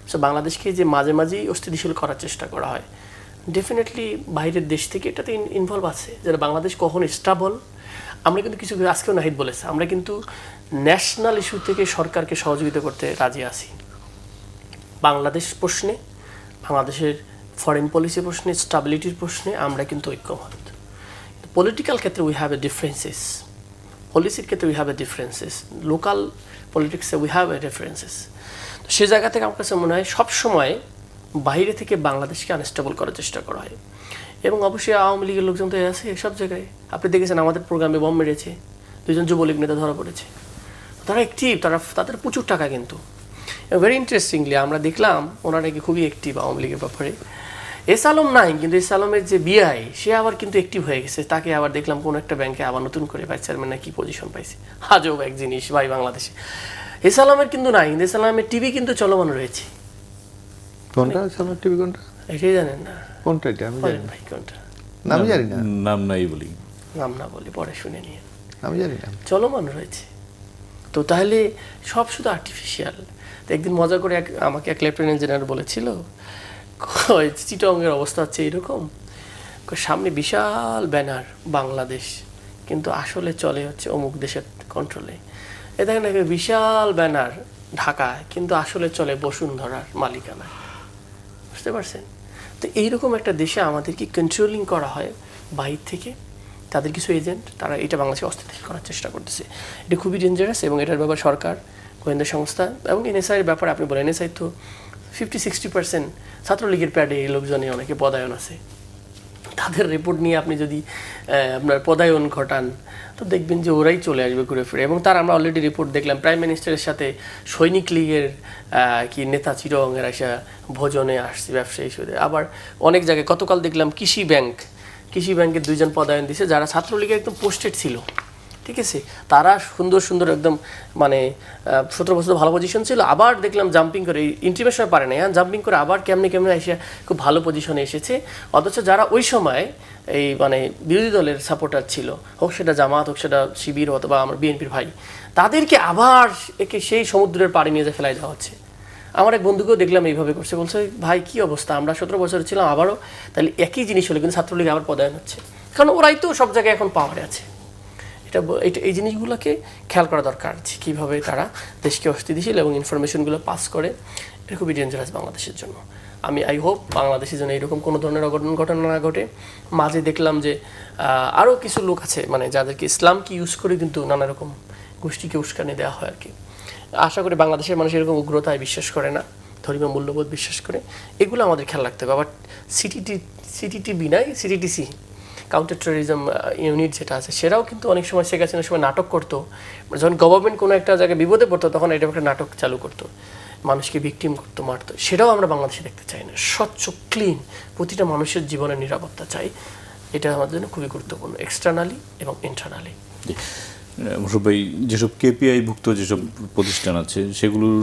সো বাংলাদেশকে যে মাঝে মাঝেই অস্থিতিশীল করার চেষ্টা করা হয়, ডেফিনেটলি বাইরের দেশ থেকে এটাতে ইনভলভ আছে, যারা বাংলাদেশ কখন স্টেবল। আমরা কিন্তু কিছু আজকেও নাহিদ বলেছে, আমরা কিন্তু ন্যাশনাল ইস্যু থেকে সরকারকে সহযোগিতা করতে রাজি আছি। বাংলাদেশ প্রশ্নে, বাংলাদেশের ফরেন পলিসি প্রশ্নে, স্টাবিলিটির প্রশ্নে আমরা কিন্তু ঐক্যমত। পলিটিক্যাল ক্ষেত্রে উই হ্যাভ এ ডিফারেন্সেস, পলিসির ক্ষেত্রে we have a differences, local পলিটিক্সে উই হ্যাভ এ ডিফারেন্সেস। তো সে জায়গা থেকে আমার কাছে মনে হয় সবসময় বাইরে থেকে বাংলাদেশকে আনস্টেবল করার চেষ্টা করা হয়। এবং অবশ্যই আওয়ামী লীগের লোকজন তো আছে সব জায়গায়। আপনি দেখেছেন আমাদের প্রোগ্রামে বম মেরেছে, 2 জন যুবলীগ নেতা ধরা পড়েছে। তারা অ্যাক্টিভ, তাদের প্রচুর টাকা কিন্তু। ভেরি ইন্টারেস্টিংলি আমরা দেখলাম ওনারা নাকি খুবই অ্যাক্টিভ আওয়ামী লীগের ব্যাপারে। এস আলম নাই, কিন্তু এস আলমের যে বিআই সে আবার কিন্তু অ্যাক্টিভ হয়ে গেছে। তাকে আবার দেখলাম কোনো একটা ব্যাংকে আবার নতুন করে ভাইস চেয়ারম্যান নাকি পজিশন পাইছে। আজব এক জিনিস ভাই বাংলাদেশে। এস আলমের কিন্তু নাই, কিন্তু এস আলমের টিভি কিন্তু চলমান রয়েছে। কোনটা সামনে টিভি কোনটা? এটাই জানেন না? কোনটা এটা আমি জানি না। ভাই কোনটা? আমি জানি না। নাম নাই বলি, নাম না বলি, পরে শুনে নিয়ে। আমি জানি না। চলমান রয়েছে। তো তাহলে সব শুধু আর্টিফিশিয়াল। তো একদিন মজা করে আমাকে এক লেফটেন্যান্ট জেনারেল বলেছিল, চিটাগংয়ের অবস্থা হচ্ছে এইরকম, সামনে বিশাল ব্যানার বাংলাদেশ, কিন্তু আসলে চলে হচ্ছে অমুক দেশের কন্ট্রোলে। এ দেখেন একটা বিশাল ব্যানার ঢাকায়, কিন্তু আসলে চলে বসুন্ধরার মালিকানায়। বুঝতে পারছেন? তো এইরকম একটা দেশে আমাদেরকে কন্ট্রোলিং করা হয় বাইরে থেকে, তাদের কিছু এজেন্ট, তারা এটা বাংলাদেশে অস্থিতিশীল করার চেষ্টা করতেছে। এটা খুবই ডেঞ্জারাস। এবং এটার ব্যাপার সরকার, গোয়েন্দা সংস্থা এবং এনএসআইয়ের ব্যাপারে আপনি বলেন, এনএসআই তো 50-60% ছাত্রলীগের প্যাডে এই লোকজনে অনেকে পদায়ন আছে। তাদের রিপোর্ট নিয়ে আপনি যদি আপনার পদায়ন ঘটান, তো দেখবেন যে ওরাই চলে আসবে ঘুরে ফিরে। এবং তার আমরা অলরেডি রিপোর্ট দেখলাম, প্রাইম মিনিস্টারের সাথে সৈনিক লীগের কি নেতা চিরঙ্গের আসা ভোজনে আসছে ব্যবসায়ী হিসেবে। আবার অনেক জায়গায় গতকাল দেখলাম কৃষি ব্যাংকের 2 জন পদায়ন দিছে, যারা ছাত্রলীগের একদম পোস্টেড ছিল। ঠিক আছে, তারা সুন্দর সুন্দর একদম মানে 17 বছর ভালো পজিশন ছিল, আবার দেখলাম জাম্পিং করে, ইন্টিমের সময় পারে না, জাম্পিং করে আবার কেমনে এসে খুব ভালো পজিশনে এসেছে। অথচ যারা ওই সময় এই মানে বিরোধী দলের সাপোর্টার ছিল, হোক সেটা জামাত, হোক সেটা শিবির অথবা আমার বিএনপির ভাই, তাদেরকে আবার সেই সমুদ্রের পাড়ে নিয়ে যে ফেলাই দেওয়া হচ্ছে। আমার এক বন্ধুকেও দেখলাম এইভাবে করছে, বলছে ভাই কি অবস্থা, আমরা 17 বছর ছিলাম, আবারও তাহলে একই জিনিস হলো, কিন্তু ছাত্রলীগ আবার পদায়ন হচ্ছে, কারণ ওরাই তো সব জায়গায় এখন পাওয়ারে আছে। এই জিনিসগুলোকে খেয়াল করা দরকার, যে কীভাবে তারা দেশকে অস্থিতিশীল এবং ইনফরমেশনগুলো পাস করে। এটা খুবই ডেঞ্জারাস বাংলাদেশের জন্য। আই হোপ বাংলাদেশের জন্য এরকম কোনো ধরনের অঘটন ঘটনা না ঘটে। মাঝে দেখলাম যে আরও কিছু লোক আছে মানে যাদেরকে ইসলামকে ইউজ করে কিন্তু নানা রকম গোষ্ঠীকে উস্কানি দেওয়া হয় আর কি। আশা করি বাংলাদেশের মানুষ এরকম উগ্রতায় বিশ্বাস করে না, ধর্মীয় মূল্যবোধ বিশ্বাস করে। এগুলো আমাদের খেয়াল রাখতে হবে। আবার সিটিটিবি নাই, সিটিটিসি কাউন্টার টেরোরিজম ইউনিট যেটা আছে, সেটাও কিন্তু অনেক সময় শেখ হাসিনার সময় নাটক করতো। যখন গভর্নমেন্ট কোনো একটা জায়গায় বিপদে পড়তো, তখন এটা একটা নাটক চালু করতো, মানুষকে ভিকটিম করতো, মারতো। সেটাও আমরা বাংলাদেশে দেখতে চাই না। স্বচ্ছ, ক্লিন, প্রতিটা মানুষের জীবনের নিরাপত্তা চাই। এটা আমাদের জন্য খুবই গুরুত্বপূর্ণ, এক্সটার্নালি এবং ইন্টারনালি। মোশাররফ ভাই, যেসব কেপিআই-ভুক্ত যেসব প্রতিষ্ঠান আছে, সেগুলোর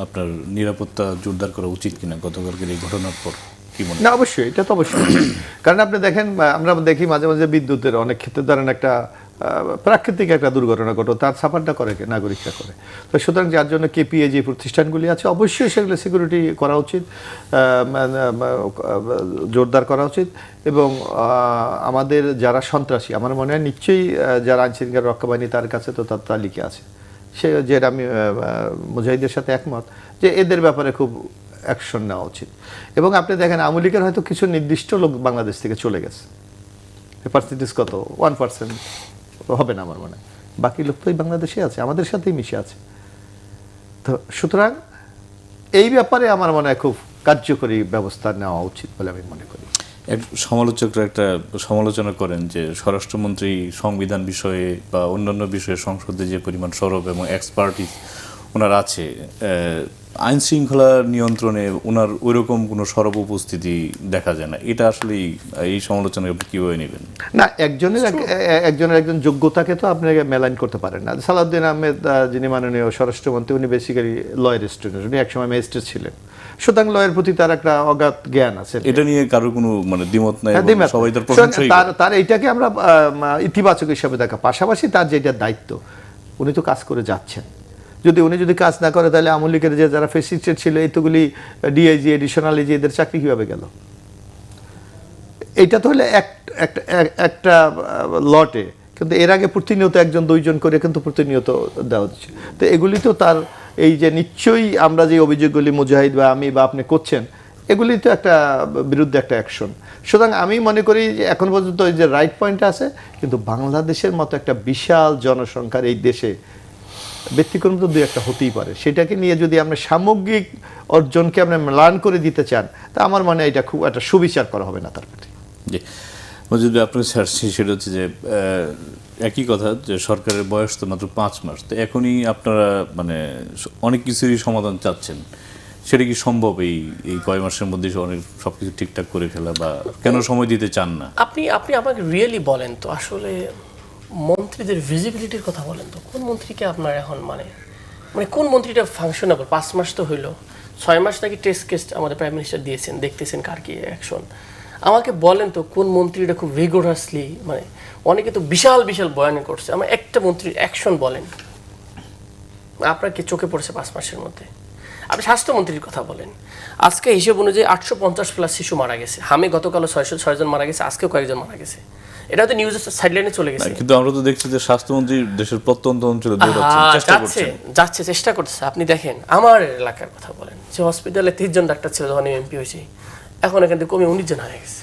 আপনার নিরাপত্তা জোরদার করা উচিত কিনা গতকালকের এই ঘটনার পর? না, অবশ্যই, এটা তো অবশ্যই। কারণ আপনি দেখেন, আমরা দেখি মাঝে মাঝে বিদ্যুতের অনেক ক্ষেত্রে ধরেন একটা প্রাকৃতিক একটা দুর্ঘটনা ঘটো, তার সাফারটা করে নাগরিকরা করে। তো সুতরাং যার জন্য কেপিএ যে প্রতিষ্ঠানগুলি আছে, অবশ্যই সেগুলো সিকিউরিটি করা উচিত, জোরদার করা উচিত। এবং আমাদের যারা সন্ত্রাসী, আমার মনে হয় নিশ্চয়ই যারা আইনশৃঙ্খলা রক্ষা বাহিনী, তার কাছে তো তার তালিকা আছে। যেটা আমি মুজাহিদের সাথে একমত যে এদের ব্যাপারে খুব অ্যাকশন নেওয়া উচিত। এবং আপনি দেখেন আওয়ামী লীগের হয়তো কিছু নির্দিষ্ট লোক বাংলাদেশ থেকে চলে গেছে, পার্সেন্টেজ কত, 1% হবে না আমার মনে হয়। বাকি লোক তো এই বাংলাদেশে আছে, আমাদের সাথেই মিশে আছে। তো সুতরাং এই ব্যাপারে আমার মনে হয় খুব কার্যকরী ব্যবস্থা নেওয়া উচিত বলে আমি মনে করি। সমালোচকরা একটা সমালোচনা করেন যে স্বরাষ্ট্রমন্ত্রী সংবিধান বিষয়ে বা অন্যান্য বিষয়ে সংসদে যে পরিমাণ সরব এবং এক্সপার্টিস ওনার আছে, আইন শৃঙ্খলা নিয়ন্ত্রণে ওনার ওইরকম কোনো সরব উপস্থিতি দেখা যায় না। এটা আসলে এই সমালোচনা আপনি কীভাবে নেবেন? না, একজনের একজন যোগ্যতাকে তো আপনাকে মেলাইন করতে পারেন না। সালাউদ্দিন আহমেদ যিনি মাননীয় স্বরাষ্ট্রমন্ত্রী, উনি বেসিক্যালি লয়ের স্টুডেন্ট, উনি একসময় ম্যাজিস্ট্রেট ছিলেন, সুতরাং লয়ের প্রতি তার একটা অগাধ জ্ঞান আছে। এটা নিয়ে কারোর কোনো মানে দ্বিমত নাই, দ্বিমত সবাই তার নাই। প্রশংসাই করে। তার এইটাকে আমরা ইতিবাচক হিসাবে দেখা, পাশাপাশি তার যেটা দায়িত্ব উনি তো কাজ করে যাচ্ছেন। উনি যদি কাজ না করে তাহলে আওয়ামী লীগের যে যারা ফেসিস্টেড ছিল এতগুলি ডিআইজি, এডিশনাল এজি, এদের চাকরি কিভাবে গেল? এইটা তো হলে একটা লটে, কিন্তু এর আগে প্রতিনিয়ত একজন দুইজন করে কিন্তু প্রতিনিয়ত দেওয়া হচ্ছে। তো এগুলি তো তার এই যে নিশ্চয়ই আমরা যে অভিযোগগুলি মুজাহিদ বা আমি বা আপনি করছেন, এগুলি তো একটা বিরুদ্ধে একটা অ্যাকশন। সুতরাং আমি মনে করি যে এখন পর্যন্ত এই যে রাইট পয়েন্ট আছে, কিন্তু বাংলাদেশের মতো একটা বিশাল জনসংখ্যার এই দেশে ব্যতিক্রম তো দুই একটা হতেই পারে। সেটাকে নিয়ে যদি আমরা সামগ্রিক অর্জনকে আমরা ম্লান করে দিতে চান, তা আমার মনে হয় এটা খুব একটা সুবিচার করা হবে না তার প্রতি। জি, যদি আপনার ছাড়ছি সেটা হচ্ছে যে একই কথা যে সরকারের বয়স তো মাত্র 5 মাস, তো এখনই আপনারা মানে অনেক কিছুরই সমাধান চাচ্ছেন, সেটা কি সম্ভব এই কয় মাসের মধ্যে অনেক সবকিছু ঠিকঠাক করে ফেলা, বা কেন সময় দিতে চান না? আপনি আমাকে রিয়েলি বলেন তো, আসলে মন্ত্রীদের ভিজিবিলিটির কথা বলেন তো, কোন মন্ত্রীকে আপনার এখন মানে কোন মন্ত্রীটা ফাংশনেবল? 5 মাস তো হইলো, 6 মাস নাকি টেস্ট কেস আমাদের প্রাইম মিনিস্টার দিয়েছেন, দেখতেছেন কার কি অ্যাকশন। আমাকে বলেন তো কোন মন্ত্রীটা খুব রিগোরাসলি, মানে অনেকে তো বিশাল বিশাল বয়ান করছে, আমার একটা মন্ত্রীর অ্যাকশন বলেন আপনার কি চোখে পড়েছে 5 মাসের মধ্যে? আপনি স্বাস্থ্যমন্ত্রীর কথা বলেন, আজকে হিসেব অনুযায়ী 850+ শিশু মারা গেছে, হামে গতকালও 606 জন মারা গেছে, আজকেও কয়েকজন মারা গেছে। এটা তো নিউজের সাইডলাইনে চলে গেছে, কিন্তু আমরা তো দেখছি যে স্বাস্থ্যমন্ত্রী দেশের প্রত্যন্ত অঞ্চলে যাচ্ছে, চেষ্টা করছে। আপনি দেখেন আমার এলাকার কথা বলেন, যে হসপিটালে 30 জন ডাক্তার ছিল যখন এমপি হয়েছে, এখন এখান থেকে কমে 19 জন হয়ে গেছে।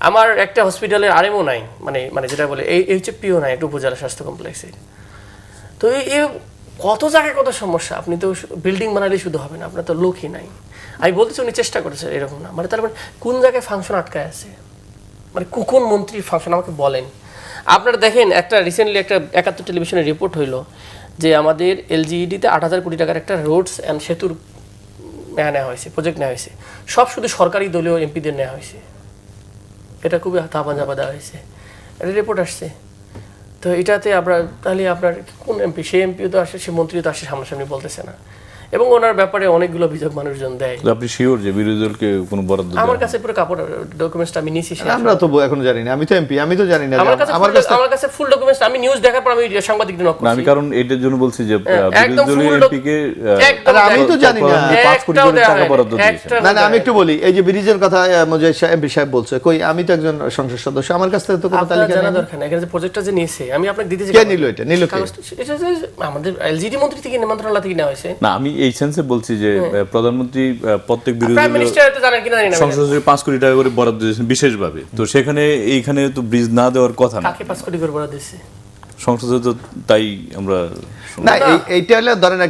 আমার একটা হসপিটালে আরএমও নাই, মানে যেটা বলে এইচপিও নাই, একটা উপজেলা স্বাস্থ্য কমপ্লেক্সে। তো এই কত জায়গায় কত সমস্যা। আপনি তো বিল্ডিং বানালে শুধু হবে না, আপনার তো লোকই নাই। আমি বলতেছি উনি চেষ্টা করেছে, এরকম না। তার মানে কোন জায়গায় ফাংশন আটকায় আছে, কোন মন্ত্রীর ফাংশন আমাকে বলেন। আপনারা দেখেন, একটা রিসেন্টলি একটা 71 টেলিভিশনের রিপোর্ট হইলো যে আমাদের এলজিইডিতে 8,000 কোটি টাকার একটা রোডস অ্যান্ড সেতুর নেওয়া হয়েছে, প্রজেক্ট নেওয়া হয়েছে, সব শুধু সরকারি দলীয় এমপিদের নেওয়া হয়েছে। এটা খুবই থাপা চাপা দেওয়া হয়েছে, একটা রিপোর্ট আসছে। তো এটাতে তাহলে আপনার কোন এমপি, সেই এমপিও তো আসে, সে মন্ত্রীও তো আসে, সামনাসামনি বলতেছে না, এবং ওনার ব্যাপারে অনেকগুলো অভিযোগ মানুষজন দেয়। আপনি শিওর যে বিরোধী দলকে কোনো বরাদ্দ? আমার কাছে পুরো কাপড় ডকুমেন্টসটা আমি নিয়েছি, আমরা তো এখনো জানি না, আমি তো এমপি, আমি তো জানি না। আমার কাছে ফুল ডকুমেন্টস, আমি নিউজ দেখার পর আমি সাংবাদিকদের নক করছি। আমি কারণ এটার জন্য বলছি যে বিরোধী দলীয় এমপিকে আমি তো জানি না 5 কোটি করে টাকা বরাদ্দ দিয়েছে। না, আমি একটু বলি, এই যে ব্রিজের কথা এমপি সাহেব বলছে, কই আমি তো একজন সংসদ সদস্য, আমার কাছ থেকে তো কোনো তালিকা জানা দরকার না। এখানে যে প্রজেক্টটা যে নিয়েছে, আমি আপনাকে দিতেছি। কে নিল এটা? নিল কে? এটা আমাদের এলজিডি মন্ত্রী থেকে, মন্ত্রণালয় থেকে নেওয়া হয়েছে। না, আমি এই সেন্সে বলছি যে প্রধানমন্ত্রী প্রত্যেক বিরোধী প্রাইম মিনিস্টার তো জানেন কিনা জানি না, সংসদে 5 কোটি টাকা করে বরাদ্দ দিয়েছেন বিশেষভাবে। তো সেখানে এইখানে তো ব্রিজ না দেওয়ার কথা না। কাকে 5 কোটি করে বরাদ্দ দিয়েছে সংসদে? তো তাই আমরা না, এইটা হলে ধরেন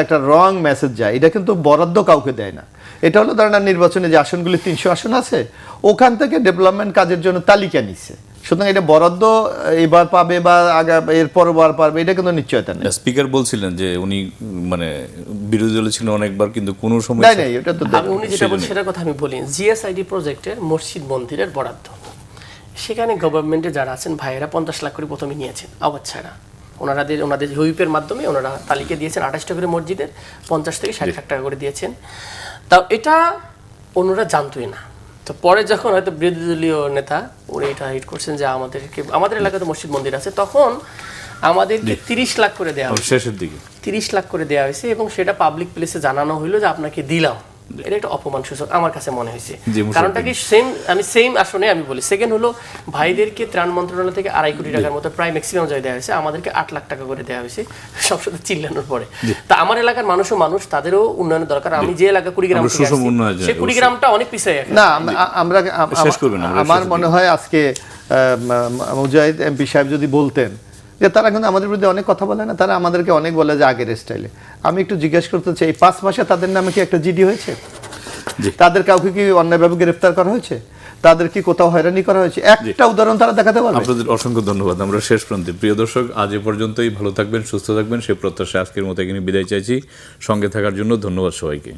একটা রং মেসেজ যায়। এটা কিন্তু বরাদ্দ কাউকে দেয় না। এটা হলো ধরেন নির্বাচনে যে আসনগুলি 300 আসন আছে, ওখান থেকে ডেভেলপমেন্ট কাজের জন্য তালিকা নিচ্ছে। সুতরাং এটা বরাদ্দ এবার পাবে বা এর পরবার পাবে, এটা কিন্তু নিশ্চয়তা নেই। স্পিকার বলছিলেন যে উনি মানে বিরোধী দলে ছিলেন অনেকবার, কিন্তু কোনো সময় নাই, এটা তো উনি যেটা বলছেন সেটার কথা আমি বলি। জিএসআইডি প্রজেক্টের মসজিদ মন্দিরের বরাদ্দ, সেখানে গভর্নমেন্টে যারা আছেন ভাইয়েরা 50 লাখ করে প্রথমে নিয়েছেন আওয়াজ ছাড়া। ওনাদের হুইপের মাধ্যমে ওনারা তালিকা দিয়েছেন 28টা করে মসজিদের 50 থেকে 60 লাখ টাকা করে দিয়েছেন। তাও এটা ওনারা জানতোই না। তো পরে যখন হয়তো বিরোধী দলীয় নেতা উনি এটা হিট করছেন যে আমাদের এলাকাতে মসজিদ মন্দির আছে, তখন আমাদেরকে 30 লাখ করে দেওয়া হয়েছে, শেষের দিকে 30 লাখ করে দেওয়া হয়েছে, এবং সেটা পাবলিক প্লেসে জানানো হইলো যে আপনাকে দিলাম। এটা একটা অপমান সূচক আমার কাছে মনে হয়েছে। কারণটা কি, সেম আসনে আমি বলি। সেকেন্ড হলো, ভাইদেরকে ত্রাণ মন্ত্রণালয় থেকে 2.5 কোটি টাকার মতো প্রায় ম্যাক্সিমাম জায়গায় দেওয়া হয়েছে, আমাদেরকে 8 লাখ টাকা করে দেওয়া হয়েছে সংসদে চিল্লানোর পরে। তা আমার এলাকার মানুষ, তাদেরও উন্নয়নের দরকার। আমি যে এলাকা কুড়িগ্রাম, সেই কুড়িগ্রামটা অনেক পিছিয়ে আছে। না, আমার মনে হয় আজকে মুজাহিদ এমপি সাহেব যদি বলতেন যে তারা কিন্তু আমাদের বিরুদ্ধে অনেক কথা বলে না, তারা আমাদেরকে অনেক বলে যে আগের স্টাইলে। আমি একটু জিজ্ঞেস করতে চাই, 5 মাসে তাদের নামে কি একটা জিডি হয়েছে? তাদের কাউকে কি অন্যায়ভাবে গ্রেফতার করা হয়েছে? তাদের কি কোথাও হয়রানি করা হয়েছে? একটা উদাহরণ তারা দেখাতে পারবে? আপনাদের অসংখ্য ধন্যবাদ। আমরা শেষ প্রান্তে, প্রিয় দর্শক, আজ এ পর্যন্তই। ভালো থাকবেন, সুস্থ থাকবেন, সে প্রত্যাশা আজকের মতো এখানে বিদায় চাইছি। সঙ্গে থাকার জন্য ধন্যবাদ সবাইকে।